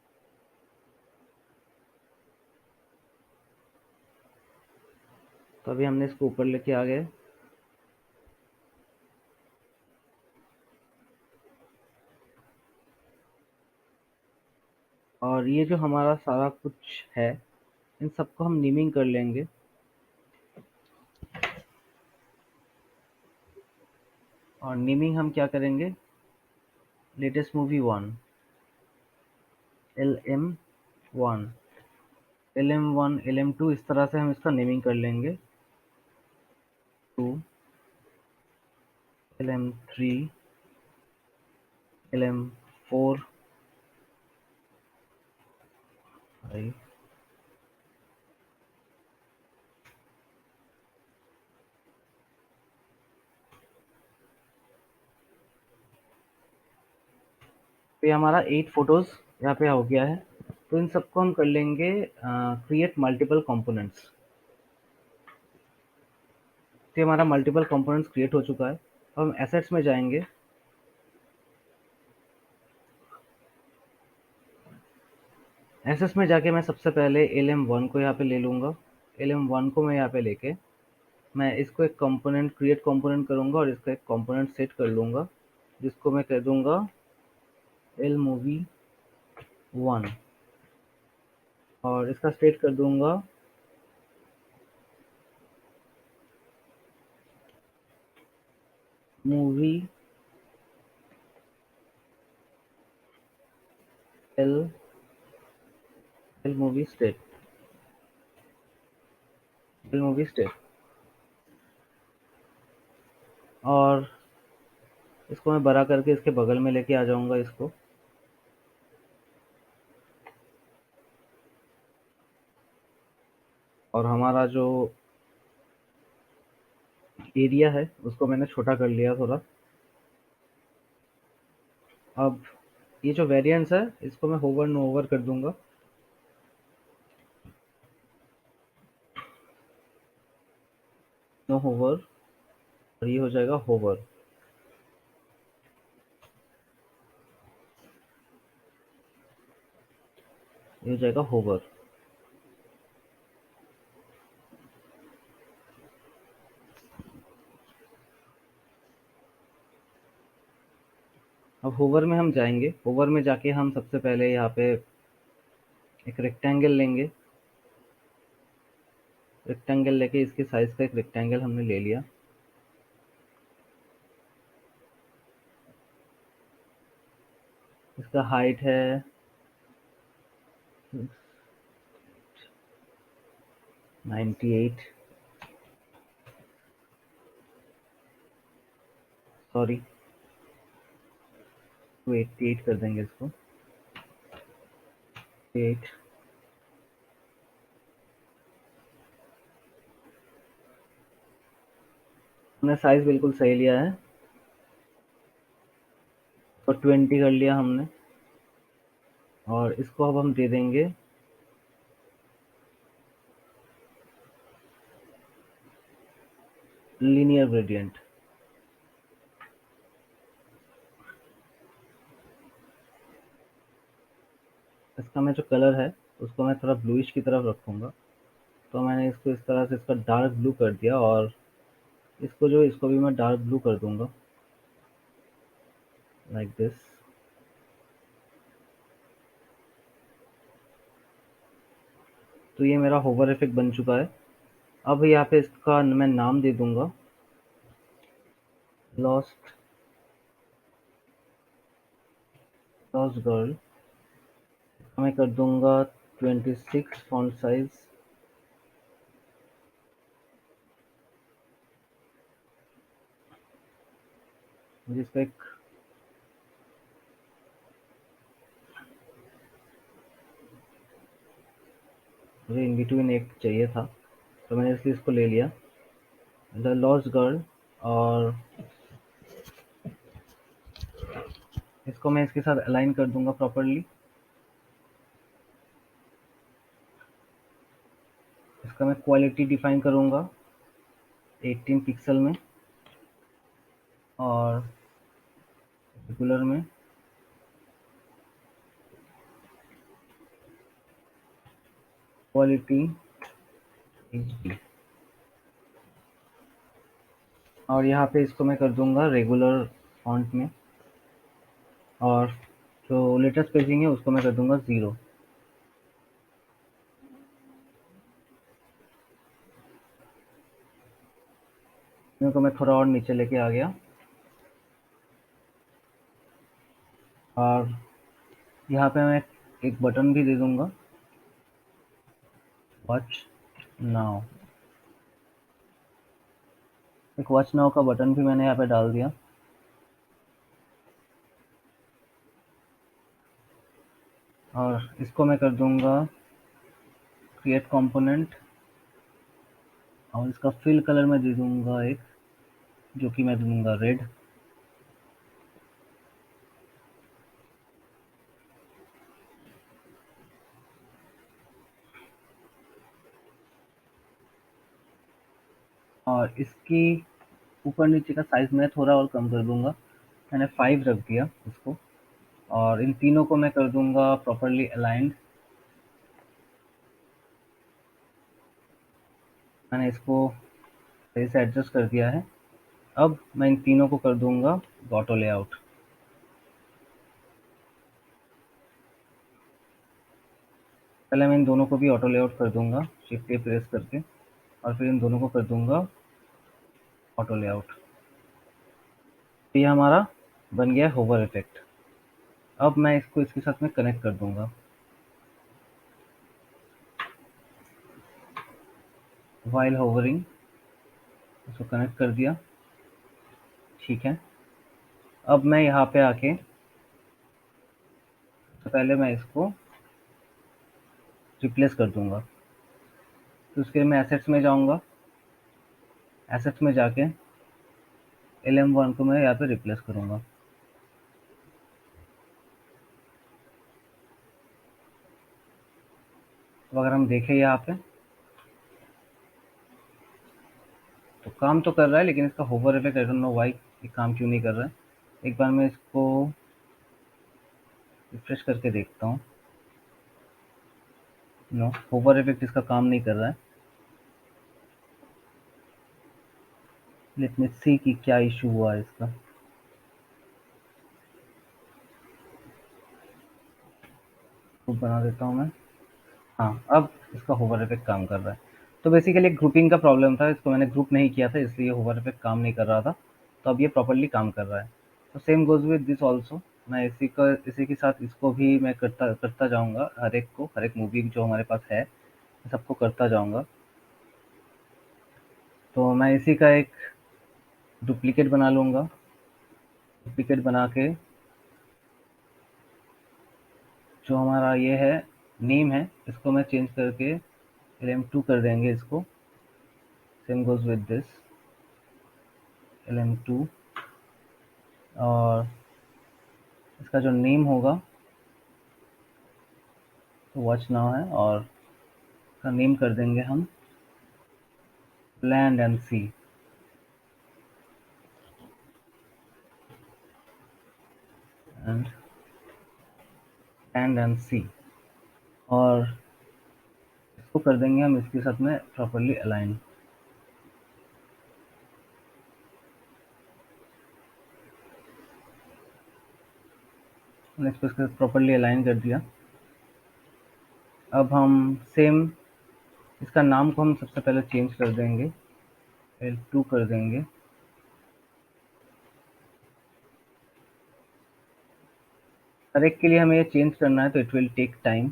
तो अभी हमने इसको ऊपर लेके आ गए। और ये जो हमारा सारा कुछ है, इन सबको हम नेमिंग कर लेंगे। और नेमिंग हम क्या करेंगे, latest movie 1, LM1, LM1, LM2, इस तरह से हम इसका नेमिंग कर लेंगे। 2, LM3, LM4, 5। तो ये हमारा 8 फोटोज यहाँ पे हो गया है। तो इन सबको हम कर लेंगे क्रिएट मल्टीपल कंपोनेंट्स। तो ये हमारा मल्टीपल कंपोनेंट्स क्रिएट हो चुका है। अब हम एसेट्स में जाएंगे। एसेट्स में जाके मैं सबसे पहले LM1 को यहाँ पे ले लूँगा। LM1 को मैं यहाँ पे लेके मैं इसको एक कंपोनेंट क्रिएट कंपोनेंट करूँगा और इसका एक कंपोनेंट सेट कर लूँगा, जिसको मैं कह दूँगा LMovie1। और इसका स्टेट कर दूँगा movie L movie state, movie state. और इसको मैं बड़ा करके इसके बगल में लेके आ जाऊंगा इसको। और हमारा जो एरिया है उसको मैंने छोटा कर लिया थोड़ा। अब ये जो वेरिएंट्स है इसको मैं होवर नो होवर कर दूंगा। नो होवर, और ये हो जाएगा होवर। ये हो जाएगा होवर। अब होवर में हम जाएंगे। होवर में जाके हम सबसे पहले यहाँ पे एक रेक्टेंगल लेंगे। रेक्टेंगल लेके इसके साइज का एक रेक्टेंगल हमने ले लिया। इसका हाइट है 98, सॉरी 288 कर देंगे इसको। 8। हमने साइज बिल्कुल सही लिया है। और 20 कर लिया हमने। और इसको अब हम दे देंगे लीनियर ग्रेडियंट। इसका मैं जो कलर है उसको मैं थोड़ा ब्लूइश की तरफ रखूंगा। तो मैंने इसको इस तरह से इसका डार्क ब्लू कर दिया। और इसको भी मैं डार्क ब्लू कर दूंगा, लाइक दिस। तो ये मेरा होवर इफेक्ट बन चुका है। अब यहाँ पे इसका मैं नाम दे दूंगा लॉस्ट लॉस्ट गर्ल। मैं कर दूंगा 26 फॉन्ट साइज। जिसका एक मुझे इन बिटवीन एक चाहिए था, तो मैंने इसलिए इसको ले लिया, द लॉस्ट गर्ल। और इसको मैं इसके साथ अलाइन कर दूंगा प्रॉपरली। इसका मैं क्वालिटी डिफाइन करूंगा 18 पिक्सल में। और रेगुलर में क्वालिटी HD। और यहाँ पे इसको मैं कर दूंगा रेगुलर फॉन्ट में, और जो लेटर स्पेसिंग है उसको मैं कर दूंगा 0। इनको मैं थोड़ा और नीचे लेके आ गया, और यहाँ पे मैं एक बटन भी दे दूंगा, वॉच नाउ। एक वॉच नाउ का बटन भी मैंने यहाँ पे डाल दिया। और इसको मैं कर दूंगा क्रिएट कंपोनेंट, और इसका फिल कलर मैं दे दूंगा एक, जो कि मैं दूंगा रेड। और इसकी ऊपर नीचे का साइज मैं थोड़ा और कम कर दूंगा, मैंने 5 रख दिया इसको। और इन तीनों को मैं कर दूंगा प्रॉपरली अलाइंड। मैंने इसको सही से एडजस्ट कर दिया है। अब मैं इन तीनों को कर दूंगा ऑटो लेआउट। पहले मैं इन दोनों को भी ऑटो लेआउट कर दूंगा शिफ्ट ए प्रेस करके, और फिर इन दोनों को कर दूंगा ऑटो लेआउट। तो ये हमारा बन गया होवर इफेक्ट। अब मैं इसको इसके साथ में कनेक्ट कर दूंगा। वाइल होवरिंग, इसको कनेक्ट कर दिया, ठीक है। अब मैं यहाँ पे आके, तो पहले मैं इसको रिप्लेस कर दूंगा। तो उसके लिए मैं एसेट्स में जाऊंगा, एसेट्स में जाके LM1 को मैं यहाँ पे रिप्लेस करूंगा। तो अगर हम देखें यहाँ पे, तो काम तो कर रहा है, लेकिन इसका hover effect I don't know why ये काम क्यों नहीं कर रहा है। एक बार मैं इसको रिफ्रेश करके देखता हूँ। नो, होवर इफेक्ट इसका काम नहीं कर रहा है। लेट मी सी कि क्या इशू हुआ है इसका। तो बना देता हूँ मैं। हाँ, अब इसका होवर इफेक्ट काम कर रहा है। तो बेसिकली ग्रुपिंग का प्रॉब्लम था, इसको मैंने ग्रुप नहीं किया था, इसलिए होवर इफेक्ट काम नहीं कर रहा था। तो अब ये प्रॉपर्ली काम कर रहा है। तो same goes with this also. मैं इसी के साथ इसको भी मैं करता करता जाऊंगा, हर एक मूवी जो हमारे पास है मैं सबको करता जाऊंगा। तो मैं इसी का एक डुप्लीकेट बना लूंगा। डुप्लीकेट बना के जो हमारा ये है नेम है, इसको मैं चेंज करके LM2 कर देंगे इसको। Same goes with this LM2। और इसका जो नेम होगा तो वॉच नाउ है, और इसका नेम कर देंगे हम land and sea. And land and sea. और इसको कर देंगे हम इसके साथ में प्रॉपरली अलाइन। इसको इसके साथ प्रॉपरली अलाइन कर दिया। अब हम सेम इसका नाम को हम सबसे पहले चेंज कर देंगे, L2 कर देंगे। हर एक के लिए हमें ये चेंज करना है, तो इट विल टेक टाइम।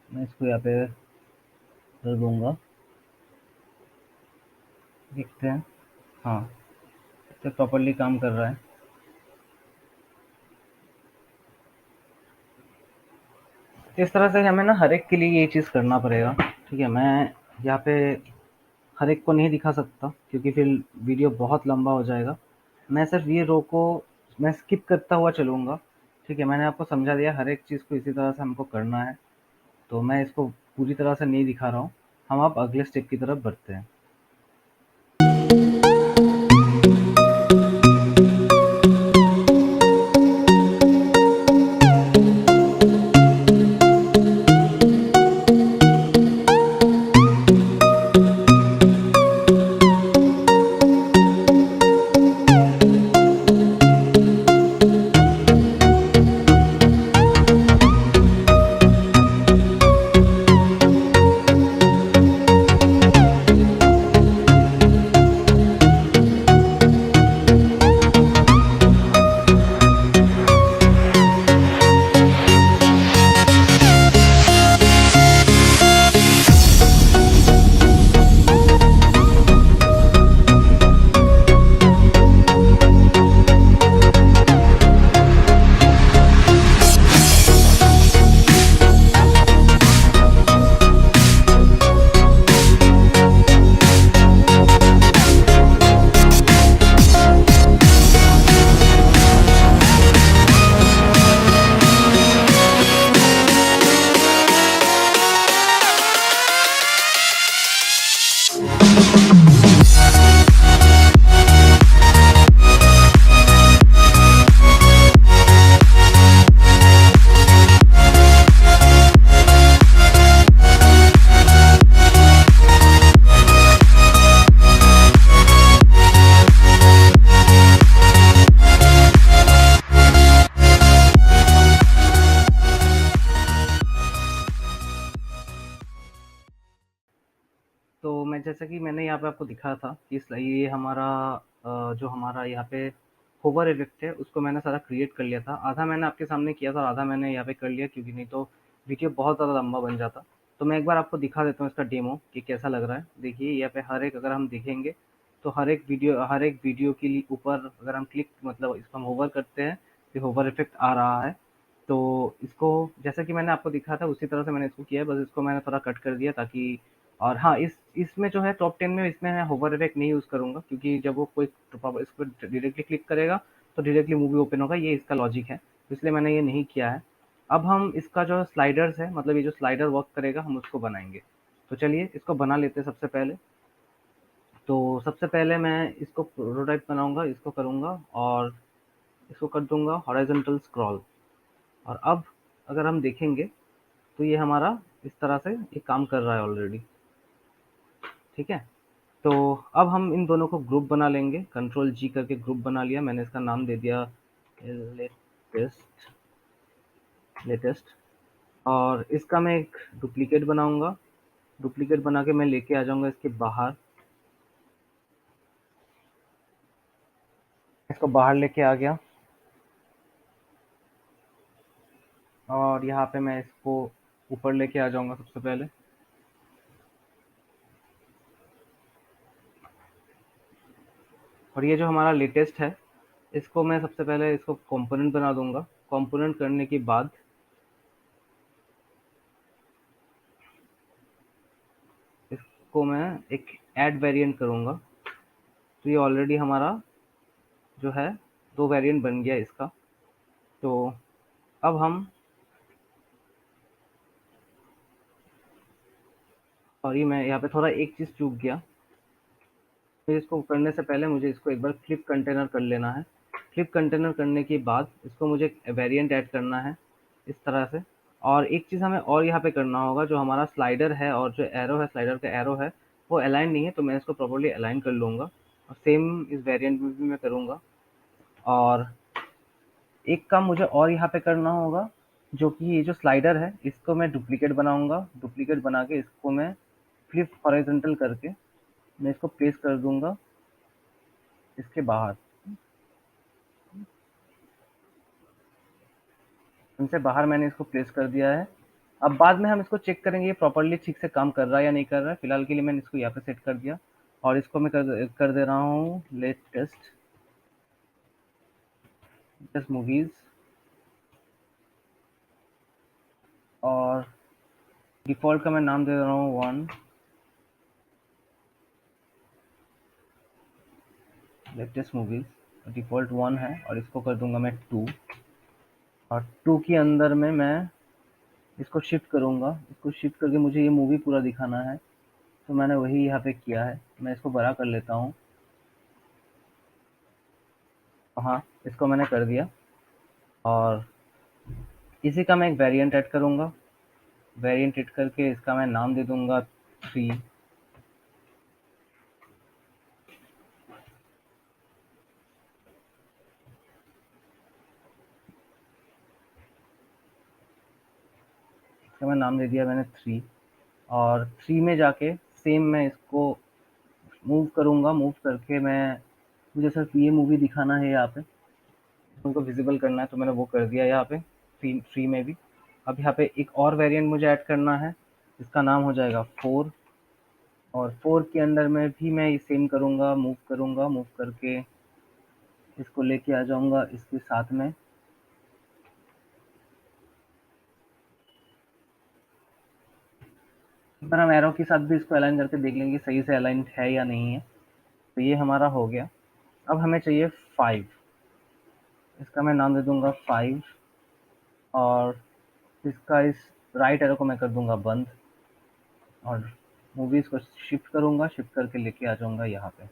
मैं इसको यहाँ पे कर दूंगा, देखते हैं। हाँ, तो प्रॉपरली काम कर रहा है। इस तरह से हमें ना हर एक के लिए ये चीज़ करना पड़ेगा, ठीक है। मैं यहाँ पे हर एक को नहीं दिखा सकता, क्योंकि फिर वीडियो बहुत लंबा हो जाएगा। मैं सिर्फ ये रो को मैं स्किप करता हुआ चलूँगा, ठीक है। मैंने आपको समझा दिया, हर एक चीज़ को इसी तरह से हमको करना है। तो मैं इसको पूरी तरह से नहीं दिखा रहा हूँ। हम आप अगले स्टेप की तरफ बढ़ते हैं। जैसा कि मैंने यहाँ पे आपको दिखा था कि ये हमारा जो हमारा यहाँ पे होवर इफेक्ट है उसको मैंने सारा क्रिएट कर लिया था। आधा मैंने आपके सामने किया था और आधा मैंने यहाँ पे कर लिया, क्योंकि नहीं तो वीडियो बहुत ज़्यादा लंबा बन जाता। तो मैं एक बार आपको दिखा देता हूँ इसका डेमो कि कैसा लग रहा है। देखिए यहाँ पे हर एक, अगर हम देखेंगे तो हर एक वीडियो के लिए ऊपर अगर हम क्लिक मतलब इसको हम होवर करते हैं तो होवर इफेक्ट आ रहा है। तो इसको जैसा कि मैंने आपको दिखा था उसी तरह से मैंने इसको किया है, बस इसको मैंने थोड़ा कट कर दिया ताकि। और हाँ, इस इसमें जो है टॉप 10 में इसमें मैं होवर इफेक्ट नहीं यूज़ करूँगा, क्योंकि जब वो कोई इस पर डायरेक्टली क्लिक करेगा तो डायरेक्टली मूवी ओपन होगा, ये इसका लॉजिक है, तो इसलिए मैंने ये नहीं किया है। अब हम इसका जो स्लाइडर्स है, मतलब ये जो स्लाइडर वर्क करेगा हम उसको बनाएंगे। तो चलिए इसको बना लेते हैं सबसे पहले। तो सबसे पहले मैं इसको प्रोटोटाइप बनाऊंगा, इसको करूंगा और इसको कर दूंगा हॉरिजॉन्टल स्क्रॉल। और अब अगर हम देखेंगे तो ये हमारा इस तरह से ये काम कर रहा है ऑलरेडी। ठीक है, तो अब हम इन दोनों को ग्रुप बना लेंगे, कंट्रोल जी करके ग्रुप बना लिया। मैंने इसका नाम दे दिया लेटेस्ट लेटेस्ट। और इसका मैं एक डुप्लीकेट बनाऊंगा। डुप्लीकेट बना के मैं लेके आ जाऊंगा इसके बाहर, इसको बाहर लेके आ गया। और यहाँ पे मैं इसको ऊपर लेके आ जाऊंगा सबसे पहले। और ये जो हमारा लेटेस्ट है, इसको मैं सबसे पहले इसको कंपोनेंट बना दूंगा। कंपोनेंट करने के बाद इसको मैं एक ऐड वेरिएंट करूंगा। तो ये ऑलरेडी हमारा जो है दो वेरिएंट बन गया इसका। तो अब हम, सॉरी मैं यहाँ पे थोड़ा एक चीज़ चूक गया। तो इसको करने से पहले मुझे इसको एक बार फ्लिप कंटेनर कर लेना है। फ्लिप कंटेनर करने के बाद इसको मुझे वेरिएंट ऐड करना है इस तरह से। और एक चीज़ हमें और यहाँ पे करना होगा, जो हमारा स्लाइडर है और जो एरो है, स्लाइडर का एरो है वो अलाइन नहीं है, तो मैं इसको प्रॉपर्ली अलाइन कर लूँगा। और सेम इस वेरिएंट में भी मैं करूँगा। और एक काम मुझे और यहाँ पे करना होगा, जो कि ये जो स्लाइडर है इसको मैं डुप्लीकेट बनाऊंगा। डुप्लीकेट बना के इसको मैं फ्लिप हॉरिजॉन्टल करके मैं इसको प्लेस कर दूंगा इसके बाहर। इनसे बाहर मैंने इसको प्लेस कर दिया है। अब बाद में हम इसको चेक करेंगे ये प्रॉपर्ली ठीक से काम कर रहा है या नहीं कर रहा है। फिलहाल के लिए मैंने इसको यहाँ पे सेट कर दिया। और इसको मैं कर दे रहा हूँ लेटेस्ट लेटेस्ट मूवीज। और डिफ़ॉल्ट का मैं नाम दे रहा हूँ one. Latest movies default one है और इसको कर दूंगा मैं टू। और टू के अंदर में मैं इसको शिफ्ट करूंगा। इसको शिफ्ट करके मुझे ये मूवी पूरा दिखाना है, तो मैंने वही यहाँ पे किया है। मैं इसको बड़ा कर लेता हूँ। हाँ, इसको मैंने कर दिया। और इसी का मैं एक वेरिएंट ऐड करूंगा। वेरिएंट ऐड करके इसका मैं नाम दे दूंगा थ्री। इसका मैं नाम दे दिया मैंने थ्री। और थ्री में जाके सेम मैं इसको मूव करूंगा। मूव करके मैं, मुझे सिर्फ ये मूवी दिखाना है यहाँ पे, उनको विजिबल करना है, तो मैंने वो कर दिया यहाँ पे थ्री थ्री में भी। अब यहाँ पे एक और वेरिएंट मुझे ऐड करना है, इसका नाम हो जाएगा फोर। और फोर के अंदर में भी मैं ये सेम करूँगा। मूव करके इसको लेके आ जाऊँगा इसके साथ में। एक बार हम एरो के साथ भी इसको अलाइन करके देख लेंगे सही से अलाइन है या नहीं है। तो ये हमारा हो गया। अब हमें चाहिए फाइव। इसका मैं नाम दे दूंगा फाइव। और इसका इस राइट एरो को मैं कर दूंगा बंद। और मूवीज को शिफ्ट करूंगा, शिफ्ट करके लेके आ जाऊंगा यहाँ पे।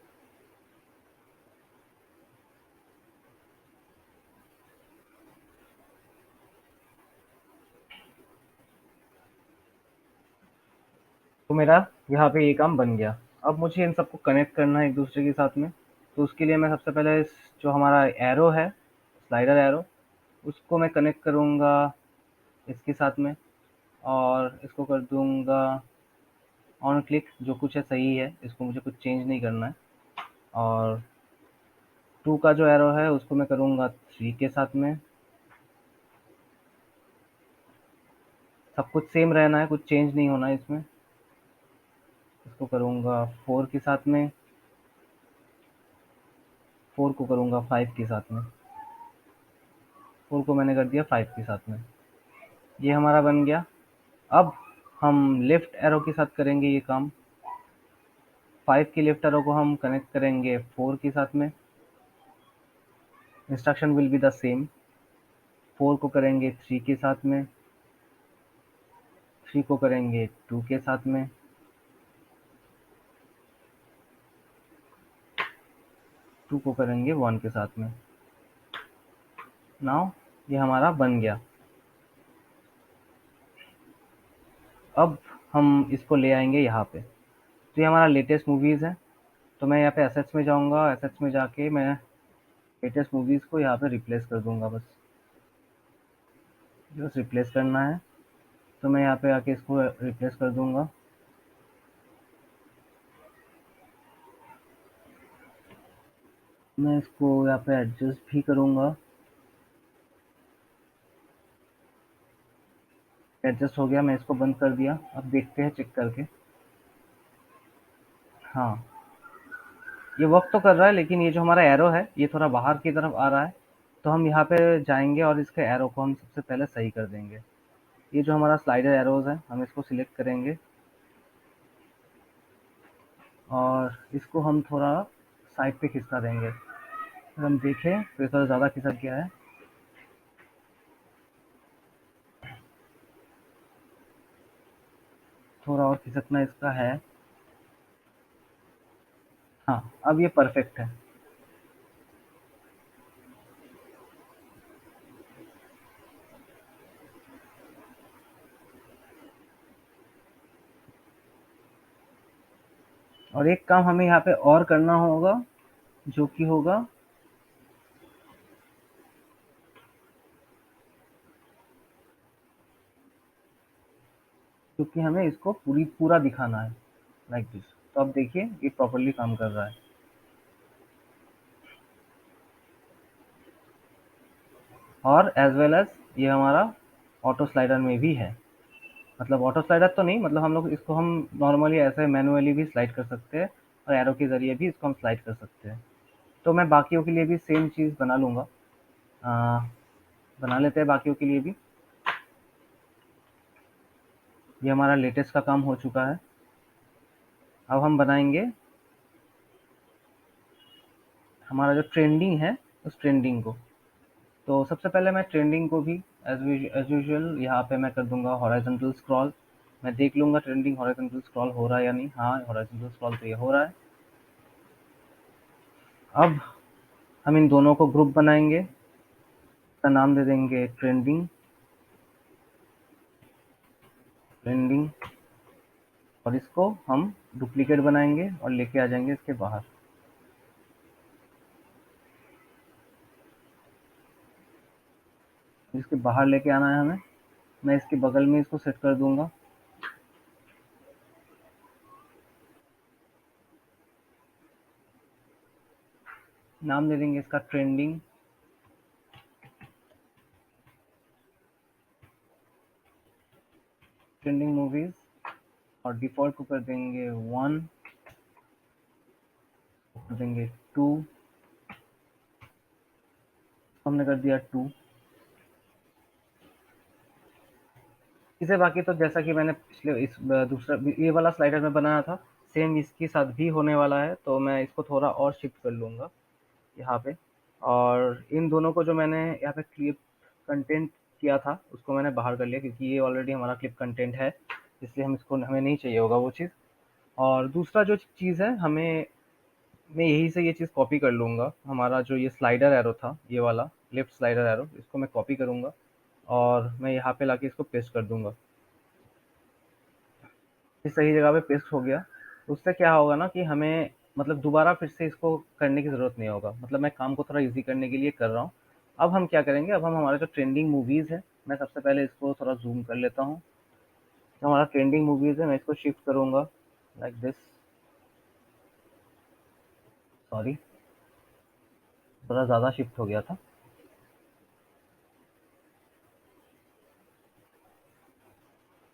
तो मेरा यहाँ पे ये काम बन गया। अब मुझे इन सबको कनेक्ट करना है एक दूसरे के साथ में। तो उसके लिए मैं सबसे पहले जो हमारा एरो है, स्लाइडर एरो, उसको मैं कनेक्ट करूँगा इसके साथ में। और इसको कर दूँगा ऑन क्लिक जो कुछ है सही है, इसको मुझे कुछ चेंज नहीं करना है। और 2 का जो एरो है उसको मैं करूँगा 3 के साथ में। सब कुछ सेम रहना है, कुछ चेंज नहीं होना है इसमें। इसको करूँगा 4 के साथ में, 4 को करूँगा 5 के साथ में, 4 को मैंने कर दिया 5 के साथ में। ये हमारा बन गया। अब हम लेफ्ट एरो के साथ करेंगे ये काम। 5 के लेफ्ट एरो को हम कनेक्ट करेंगे 4 के साथ में। Instruction will be the same. 4 को करेंगे 3 के साथ में, 3 को करेंगे 2 के साथ में, 2 को करेंगे 1 के साथ में। नाउ ये हमारा बन गया। अब हम इसको ले आएंगे यहाँ पे। तो ये हमारा लेटेस्ट मूवीज़ है। तो मैं यहाँ पे एसेट्स में जाऊँगा, एसेट्स में जाके मैं लेटेस्ट मूवीज़ को यहाँ पे रिप्लेस कर दूँगा बस। बस रिप्लेस करना है, तो मैं यहाँ पे आके इसको रिप्लेस कर दूँगा। मैं इसको यहाँ पे एडजस्ट भी करूँगा। एडजस्ट हो गया, मैं इसको बंद कर दिया। अब देखते हैं चेक करके। हाँ, ये वर्क तो कर रहा है, लेकिन ये जो हमारा एरो है ये थोड़ा बाहर की तरफ आ रहा है। तो हम यहाँ पे जाएंगे और इसके एरो को हम सबसे पहले सही कर देंगे। ये जो हमारा स्लाइडर एरोज है हम इसको सिलेक्ट करेंगे और इसको हम थोड़ा साइड पे खिसका देंगे। अगर हम देखें तो ये थोड़ा ज़्यादा खिसक गया है। थोड़ा और खिसकना इसका है। हाँ, अब ये परफेक्ट है। और एक काम हमें यहाँ पे और करना होगा, जो कि होगा क्योंकि हमें इसको पूरा दिखाना है लाइक दिस। तो अब देखिए ये प्रॉपर्ली काम कर रहा है। और एज वेल एज ये हमारा ऑटो स्लाइडर में भी है। मतलब ऑटो स्लाइडर तो नहीं, मतलब हम लोग इसको हम नॉर्मली ऐसे मैनुअली भी स्लाइड कर सकते हैं और एरो के ज़रिए भी इसको हम स्लाइड कर सकते हैं। तो मैं बाकियों के लिए भी सेम चीज़ बना लूँगा। अ, बना लेते हैं बाकियों के लिए भी। ये हमारा लेटेस्ट का काम हो चुका है। अब हम बनाएंगे हमारा जो ट्रेंडिंग है उस ट्रेंडिंग को। तो सबसे पहले मैं ट्रेंडिंग को भी एज यूजुअल यहाँ पे मैं कर दूंगा हॉरिजॉन्टल स्क्रॉल। मैं देख लूंगा ट्रेंडिंग हॉरिजॉन्टल स्क्रॉल हो रहा है या नहीं। हाँ, हॉरिजॉन्टल स्क्रॉल तो ये हो रहा है। अब हम इन दोनों को ग्रुप बनाएंगे, इसका नाम दे देंगे ट्रेंडिंग। ट्रेंडिंग। और इसको हम डुप्लीकेट बनाएंगे और लेके आ जाएंगे इसके बाहर। इसके बाहर लेके आना है हमें। मैं इसके बगल में इसको सेट कर दूंगा। नाम दे देंगे इसका ट्रेंडिंग। Trending movies. और डिफ़ॉल्ट को कर देंगे 1, कर देंगे 2। हमने कर दिया 2। इसे बाकी तो जैसा कि मैंने पिछले इस दूसरा ये वाला स्लाइडर में बनाया था, सेम इसके साथ भी होने वाला है। तो मैं इसको थोड़ा और शिफ्ट कर लूँगा यहाँ पे। और इन दोनों को जो मैंने यहाँ पे क्लिप कंटेंट किया था उसको मैंने बाहर कर लिया, क्योंकि ये ऑलरेडी हमारा क्लिप कंटेंट है, इसलिए हमें नहीं चाहिए होगा वो चीज़। और दूसरा जो चीज़ है हमें, मैं यहीं से ये चीज़ कॉपी कर लूँगा। हमारा जो ये स्लाइडर एरो था, ये वाला लेफ्ट स्लाइडर एरो, इसको मैं कॉपी करूँगा और मैं यहाँ पे लाके इसको पेस्ट कर दूँगा। ये सही जगह पे पेस्ट हो गया। उससे क्या होगा ना कि हमें मतलब दोबारा फिर से इसको करने की ज़रूरत नहीं होगा। मतलब मैं काम को थोड़ा ईज़ी करने के लिए कर रहा हूँ। अब हम क्या करेंगे, अब हम हमारा जो ट्रेंडिंग मूवीज़ है, मैं सबसे पहले इसको थोड़ा ज़ूम कर लेता हूँ। जो हमारा ट्रेंडिंग मूवीज़ है मैं इसको शिफ्ट करूँगा लाइक दिस। सॉरी, थोड़ा ज़्यादा शिफ्ट हो गया था।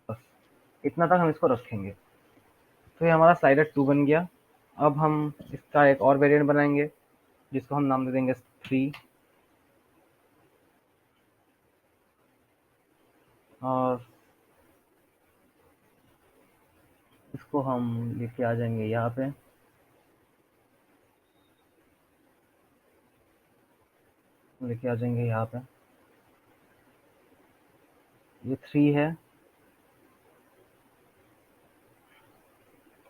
बस इतना तक हम इसको रखेंगे। तो ये हमारा स्लाइडर 2 बन गया। अब हम इसका एक और वेरिएंट बनाएंगे जिसको हम नाम दे देंगे 3। और इसको हम लेके आ जाएंगे यहाँ पे, लेके आ जाएंगे यहाँ पे। ये 3 है,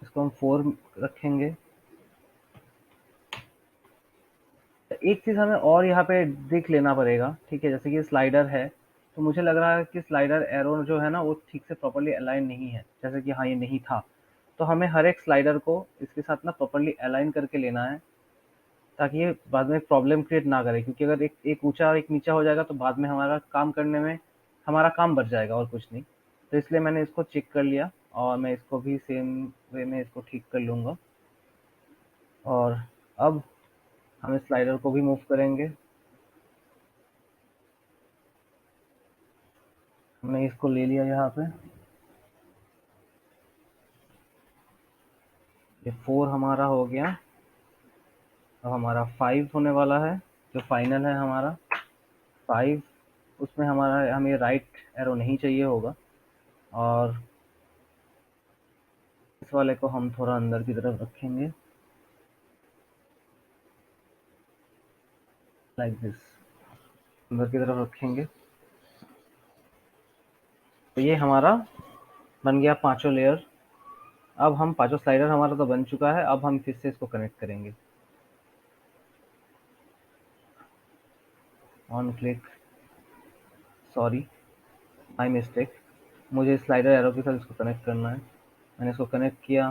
इसको हम 4 रखेंगे। एक चीज़ हमें और यहाँ पे देख लेना पड़ेगा, ठीक है? जैसे कि स्लाइडर है, तो मुझे लग रहा है कि स्लाइडर एरो जो है ना वो ठीक से प्रॉपर्ली अलाइन नहीं है, जैसे कि हाँ ये नहीं था। तो हमें हर एक स्लाइडर को इसके साथ ना प्रॉपर्ली अलाइन करके लेना है, ताकि ये बाद में प्रॉब्लम क्रिएट ना करे, क्योंकि अगर एक एक ऊंचा और एक नीचा हो जाएगा तो बाद में हमारा काम करने में हमारा काम बच जाएगा और कुछ नहीं। तो इसलिए मैंने इसको चेक कर लिया और मैं इसको भी सेम वे में इसको ठीक कर लूँगा। और अब हम इस स्लाइडर को भी मूव करेंगे। हमने इसको ले लिया यहाँ पे। ये 4 हमारा हो गया। अब हमारा 5 होने वाला है, जो फाइनल है हमारा 5। उसमें हमारा हमें राइट एरो नहीं चाहिए होगा, और इस वाले को हम थोड़ा अंदर की तरफ रखेंगे, लाइक दिस। अंदर की तरफ रखेंगे। तो ये हमारा बन गया पांचों लेयर। अब हम पांचों स्लाइडर हमारा तो बन चुका है, अब हम फिर से इसको कनेक्ट करेंगे। On click, sorry, my mistake. मुझे स्लाइडर एरो के साथ इसको कनेक्ट करना है। मैंने इसको कनेक्ट किया,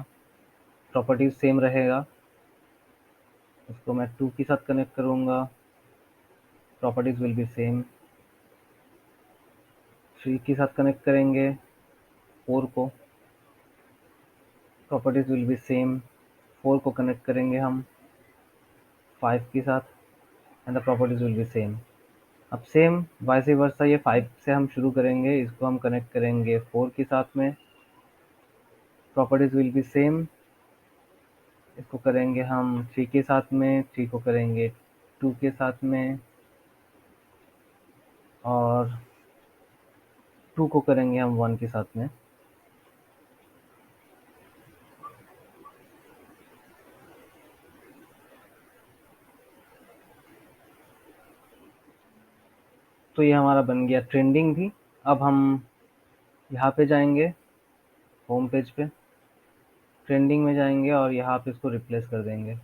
प्रॉपर्टीज सेम रहेगा। इसको मैं 2 के साथ कनेक्ट करूंगा, प्रॉपर्टीज विल बी सेम। 3 के साथ कनेक्ट करेंगे 4 को, प्रॉपर्टीज विल बी सेम। 4 को कनेक्ट करेंगे हम 5 के साथ, and the properties will be same. अब सेम वाइस वर्सा ये 5 से हम शुरू करेंगे, इसको हम कनेक्ट करेंगे 4 के साथ में, प्रॉपर्टीज विल बी सेम। इसको करेंगे हम 3 के साथ में, 3 को करेंगे 2 के साथ में, और 2 को करेंगे हम 1 के साथ में। तो ये हमारा बन गया ट्रेंडिंग भी। अब हम यहाँ पे जाएंगे, होम पेज पे, ट्रेंडिंग में जाएंगे और यहाँ पे इसको रिप्लेस कर देंगे।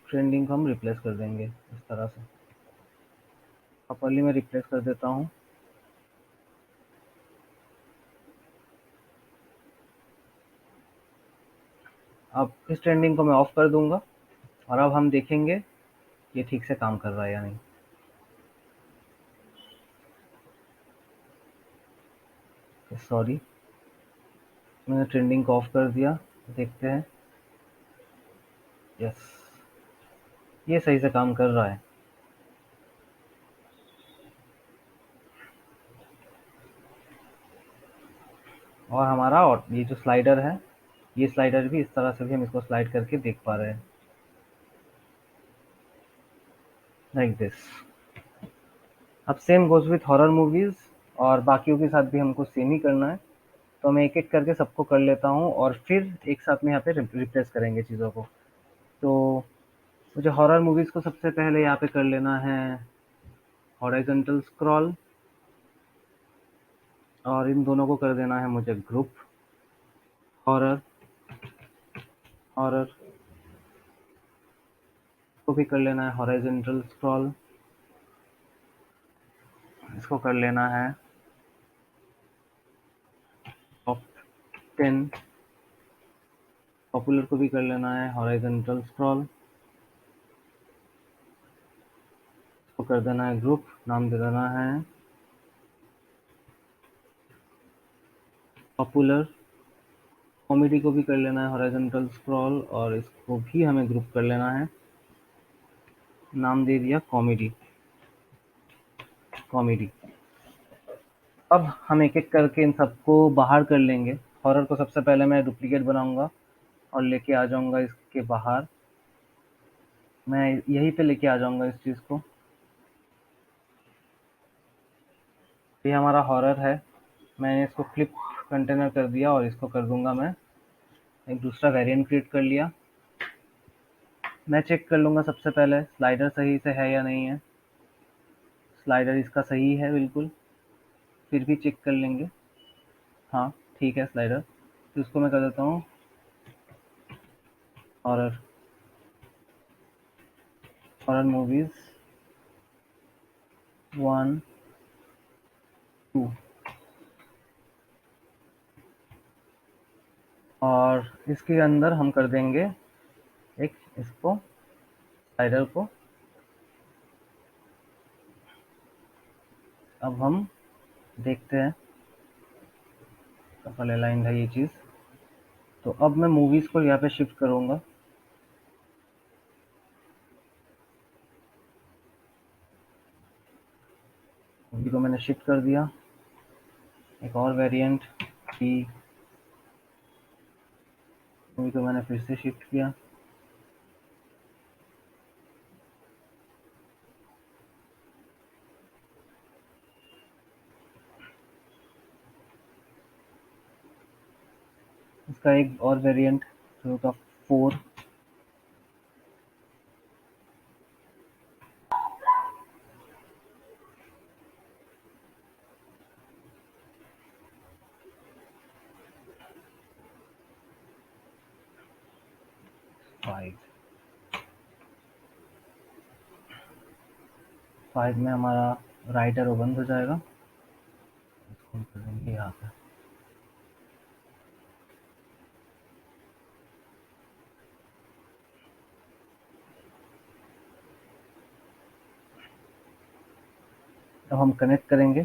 ट्रेंडिंग को हम रिप्लेस कर देंगे इस तरह से। प्रॉपर्ली मैं रिप्लेस कर देता हूँ। अब इस ट्रेंडिंग को मैं ऑफ कर दूंगा, और अब हम देखेंगे ये ठीक से काम कर रहा है या नहीं। सॉरी, मैंने ट्रेंडिंग को ऑफ कर दिया, देखते हैं। यस, ये सही से काम कर रहा है। और हमारा और ये जो स्लाइडर है, ये स्लाइडर भी इस तरह से भी हम इसको स्लाइड करके देख पा रहे हैं, लाइक दिस। अब same goes with horror movies, और बाकियों के साथ भी हमको सेम ही करना है। तो मैं एक एक करके सबको कर लेता हूँ और फिर एक साथ में यहाँ पे रिप्लेस करेंगे चीज़ों को। तो मुझे हॉरर मूवीज को सबसे पहले यहाँ पे कर लेना है हॉरिजॉन्टल स्क्रॉल, और इन दोनों को कर देना है मुझे ग्रुप। हॉरर, हॉरर को भी कर लेना है हॉरिजॉन्टल स्क्रॉल। इसको कर लेना है टॉप 10। पॉपुलर को भी कर लेना है हॉरिजॉन्टल स्क्रॉल। इसको कर देना है ग्रुप, नाम दे देना है पॉपुलर। कॉमेडी को भी कर लेना है हॉरिजॉन्टल स्क्रॉल, और इसको भी हमें ग्रुप कर लेना है, नाम दे दिया कॉमेडी। कॉमेडी। अब हम एक एक करके इन सबको बाहर कर लेंगे। हॉरर को सबसे पहले मैं डुप्लीकेट बनाऊंगा और लेके आ जाऊंगा इसके बाहर। मैं यहीं पे लेके आ जाऊंगा इस चीज़ को। ये हमारा हॉरर है, मैंने इसको फ्लिप कंटेनर कर दिया और इसको कर दूंगा मैं एक दूसरा वेरिएंट क्रिएट कर लिया। मैं चेक कर लूँगा सबसे पहले स्लाइडर सही से है या नहीं है। स्लाइडर इसका सही है बिल्कुल, फिर भी चेक कर लेंगे। हाँ ठीक है स्लाइडर, तो इसको मैं कर देता हूँ हॉरर। हॉरर मूवीज़ 1 2, और इसके अंदर हम कर देंगे एक इसको स्लाइडर को। अब हम देखते हैं कपल अलाइंड है ये चीज़। तो अब मैं मूवीज़ को यहाँ पे शिफ्ट करूँगा। मूवी को मैंने शिफ्ट कर दिया। एक और वेरिएंट की मूवी को मैंने फिर से शिफ्ट किया। इसका एक और वेरिएंट जो का 4। फाइव में हमारा राइट एरो बंद हो जाएगा। इसको हम करेंगे यहाँ पे। अब हम कनेक्ट करेंगे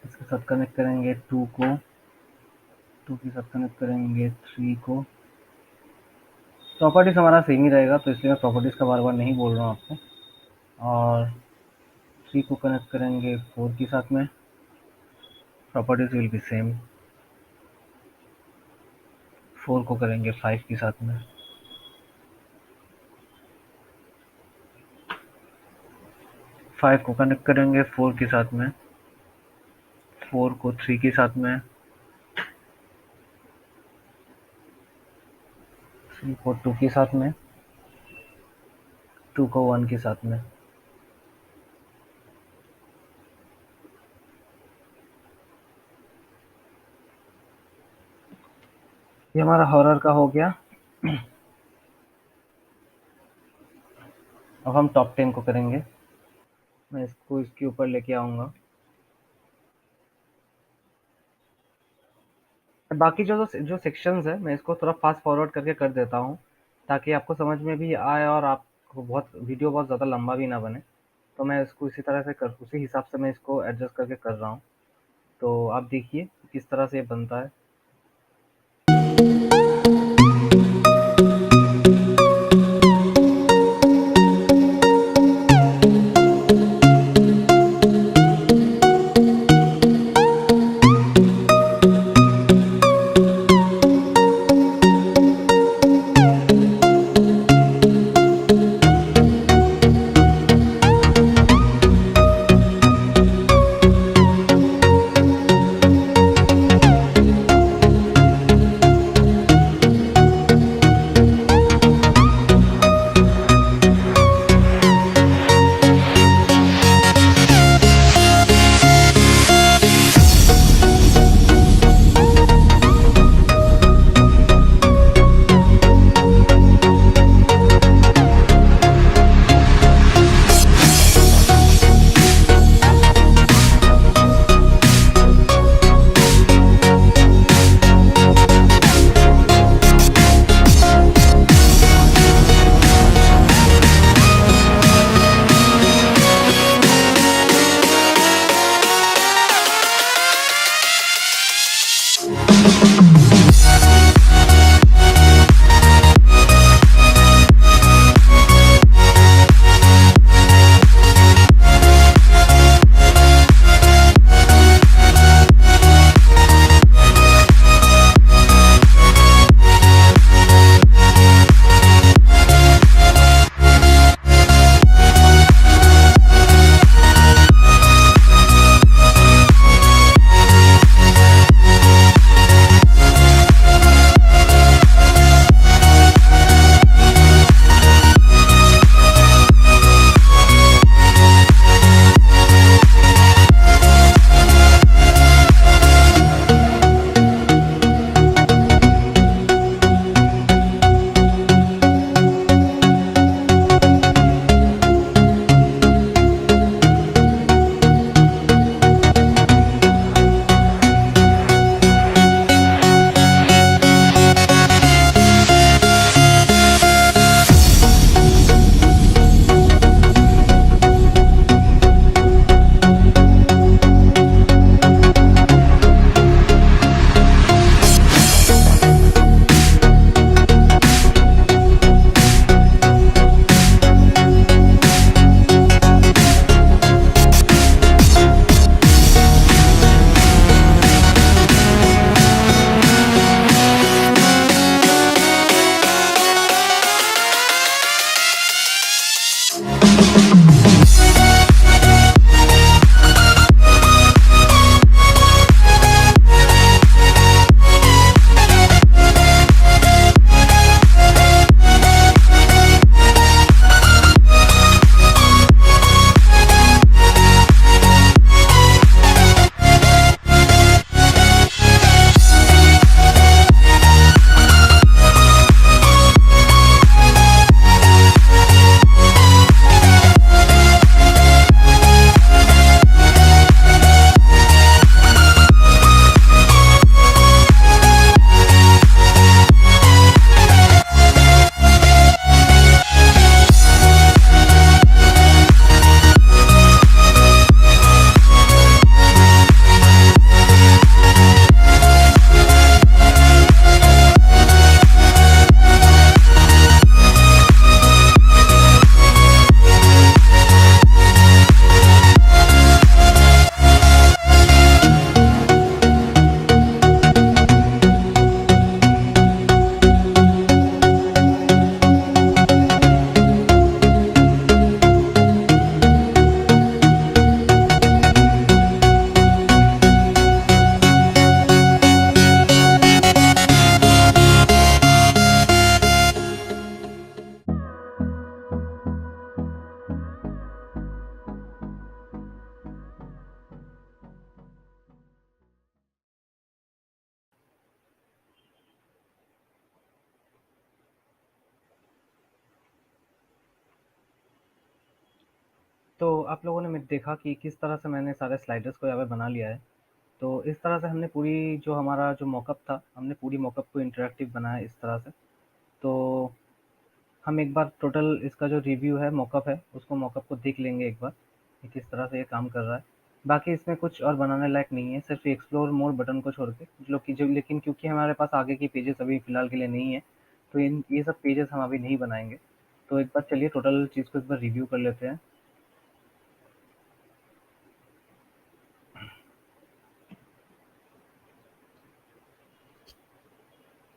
इसके साथ, कनेक्ट करेंगे 2 को, 2 के साथ कनेक्ट करेंगे 3 को। प्रॉपर्टीज हमारा सेम ही रहेगा, तो इसलिए मैं प्रॉपर्टीज का बार बार नहीं बोल रहा हूँ आपको। और 3 को कनेक्ट करेंगे 4 के साथ में, प्रॉपर्टीज विल बी सेम। 4 को करेंगे 5 के साथ में। 5 को कनेक्ट करेंगे 4 के साथ में। 4 को 3 के साथ में। 3 को 2 के साथ में। 2 को 1 के साथ में। ये हमारा हॉरर का हो गया। अब हम टॉप 10 को करेंगे। मैं इसको इसके ऊपर लेके आऊँगा। बाकी जो सेक्शंस है मैं इसको थोड़ा फास्ट फॉरवर्ड करके कर देता हूँ, ताकि आपको समझ में भी आए और आपको वीडियो बहुत ज़्यादा लंबा भी ना बने। तो मैं इसको इसी तरह से उसी हिसाब से मैं इसको एडजस्ट करके कर रहा हूँ। तो आप देखिए किस तरह से ये बनता है। तो आप लोगों ने देखा कि किस तरह से मैंने सारे स्लाइडर्स को यहाँ पे बना लिया है। तो इस तरह से हमने पूरी जो हमारा जो मॉकअप था, हमने पूरी मॉकअप को इंटरैक्टिव बनाया इस तरह से। तो हम एक बार टोटल इसका जो रिव्यू है मॉकअप है, उसको मॉकअप को देख लेंगे एक बार कि किस तरह से ये काम कर रहा है। बाकी इसमें कुछ और बनाने लायक नहीं है, सिर्फ एक्सप्लोर मोर बटन को छोड़ के, जो लेकिन क्योंकि हमारे पास आगे की पेजेस अभी फ़िलहाल के लिए नहीं है, तो इन ये सब पेजेस हम अभी नहीं बनाएँगे। तो एक बार चलिए टोटल चीज़ को एक बार रिव्यू कर लेते हैं।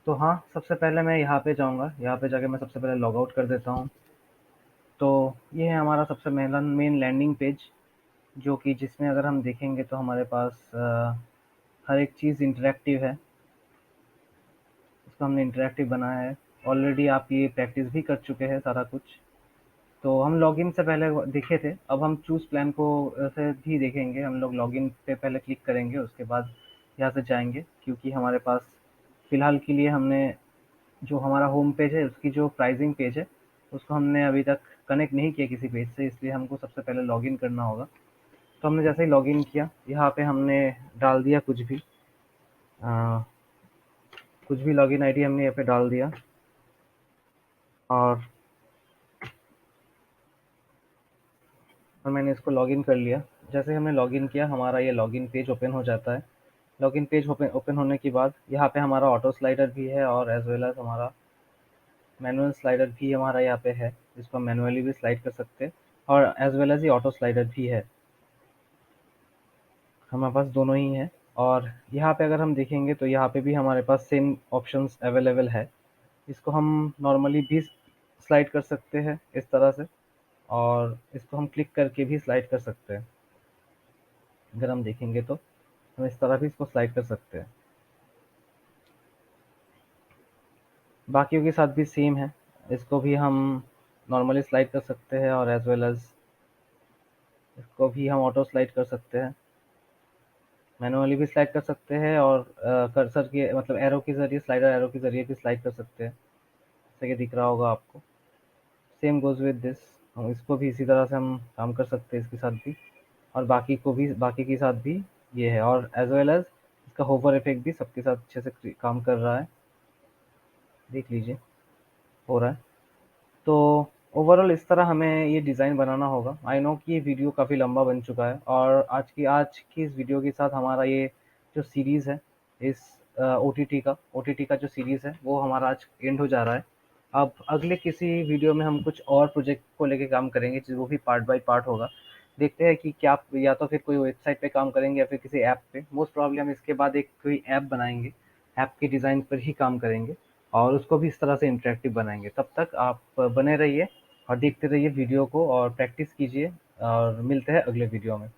तो हाँ, सबसे पहले मैं यहाँ पे जाऊँगा, यहाँ पे जाके मैं सबसे पहले लॉग आउट कर देता हूँ। तो ये है हमारा सबसे मेन लैंडिंग पेज, जो कि जिसमें अगर हम देखेंगे तो हमारे पास हर एक चीज़ इंटरैक्टिव है। इसको हमने इंटरैक्टिव बनाया है। ऑलरेडी आप ये प्रैक्टिस भी कर चुके हैं सारा कुछ। तो हम लॉगिन से पहले देखे थे, अब हम चूज़ प्लान को से भी देखेंगे। हम लोग लॉगिन पे पहले क्लिक करेंगे, उसके बाद यहाँ से जाएँगे, क्योंकि हमारे पास फ़िलहाल के लिए हमने जो हमारा होम पेज है, उसकी जो प्राइसिंग पेज है, उसको हमने अभी तक कनेक्ट नहीं किया किसी पेज से, इसलिए हमको सबसे पहले लॉगिन करना होगा। तो हमने जैसे ही लॉगिन किया, यहाँ पे हमने डाल दिया कुछ भी, अ, कुछ भी लॉगिन आईडी हमने यहाँ पे डाल दिया। और मैंने इसको लॉगिन कर लिया। जैसे ही हमने लॉगिन किया, हमारा ये लॉगिन पेज ओपन हो जाता है। लॉगिन पेज ओपन ओपन होने के बाद यहाँ पे हमारा ऑटो स्लाइडर भी है, और एज वेल एज हमारा मैनुअल स्लाइडर भी हमारा यहाँ पे है, जिसको हम मैनुअली भी स्लाइड कर सकते हैं, और एज वेल एज ये ऑटो स्लाइडर भी है। हमारे पास दोनों ही हैं। और यहाँ पे अगर हम देखेंगे तो यहाँ पे भी हमारे पास सेम ऑप्शंस अवेलेबल है। इसको हम नॉर्मली भी स्लाइड कर सकते हैं इस तरह से, और इसको हम क्लिक करके भी स्लाइड कर सकते हैं। अगर हम देखेंगे तो हम इस तरह भी इसको स्लाइड कर सकते हैं। बाकियों के साथ भी सेम है, इसको भी हम नॉर्मली स्लाइड कर सकते हैं, और एज वेल एज इसको भी हम ऑटो स्लाइड कर सकते हैं, मैनुअली भी स्लाइड कर सकते हैं, और कर्सर के मतलब एरो के ज़रिए, स्लाइडर एरो के ज़रिए भी स्लाइड कर सकते हैं, जैसे कि दिख रहा होगा आपको। सेम गोज़ विद दिस, हम इसको भी इसी तरह से हम काम कर सकते हैं इसके साथ भी, और बाकी के साथ भी ये है, और एज वेल एज इसका होवर इफेक्ट भी सबके साथ अच्छे से काम कर रहा है। देख लीजिए, हो रहा है। तो ओवरऑल इस तरह हमें ये डिज़ाइन बनाना होगा। आई नो कि ये वीडियो काफ़ी लंबा बन चुका है, और आज की इस वीडियो के साथ हमारा ये जो सीरीज़ है, इस ओटीटी का जो सीरीज़ है, वो हमारा आज एंड हो जा रहा है। अब अगले किसी वीडियो में हम कुछ और प्रोजेक्ट को लेके काम करेंगे, जो वो भी पार्ट बाय पार्ट होगा। देखते हैं कि क्या, या तो फिर कोई वेबसाइट पे काम करेंगे, या फिर किसी ऐप पे। मोस्ट प्रॉब्ली हम इसके बाद एक कोई ऐप बनाएंगे, ऐप के डिज़ाइन पर ही काम करेंगे, और उसको भी इस तरह से इंटरेक्टिव बनाएंगे। तब तक आप बने रहिए और देखते रहिए वीडियो को, और प्रैक्टिस कीजिए, और मिलते हैं अगले वीडियो में।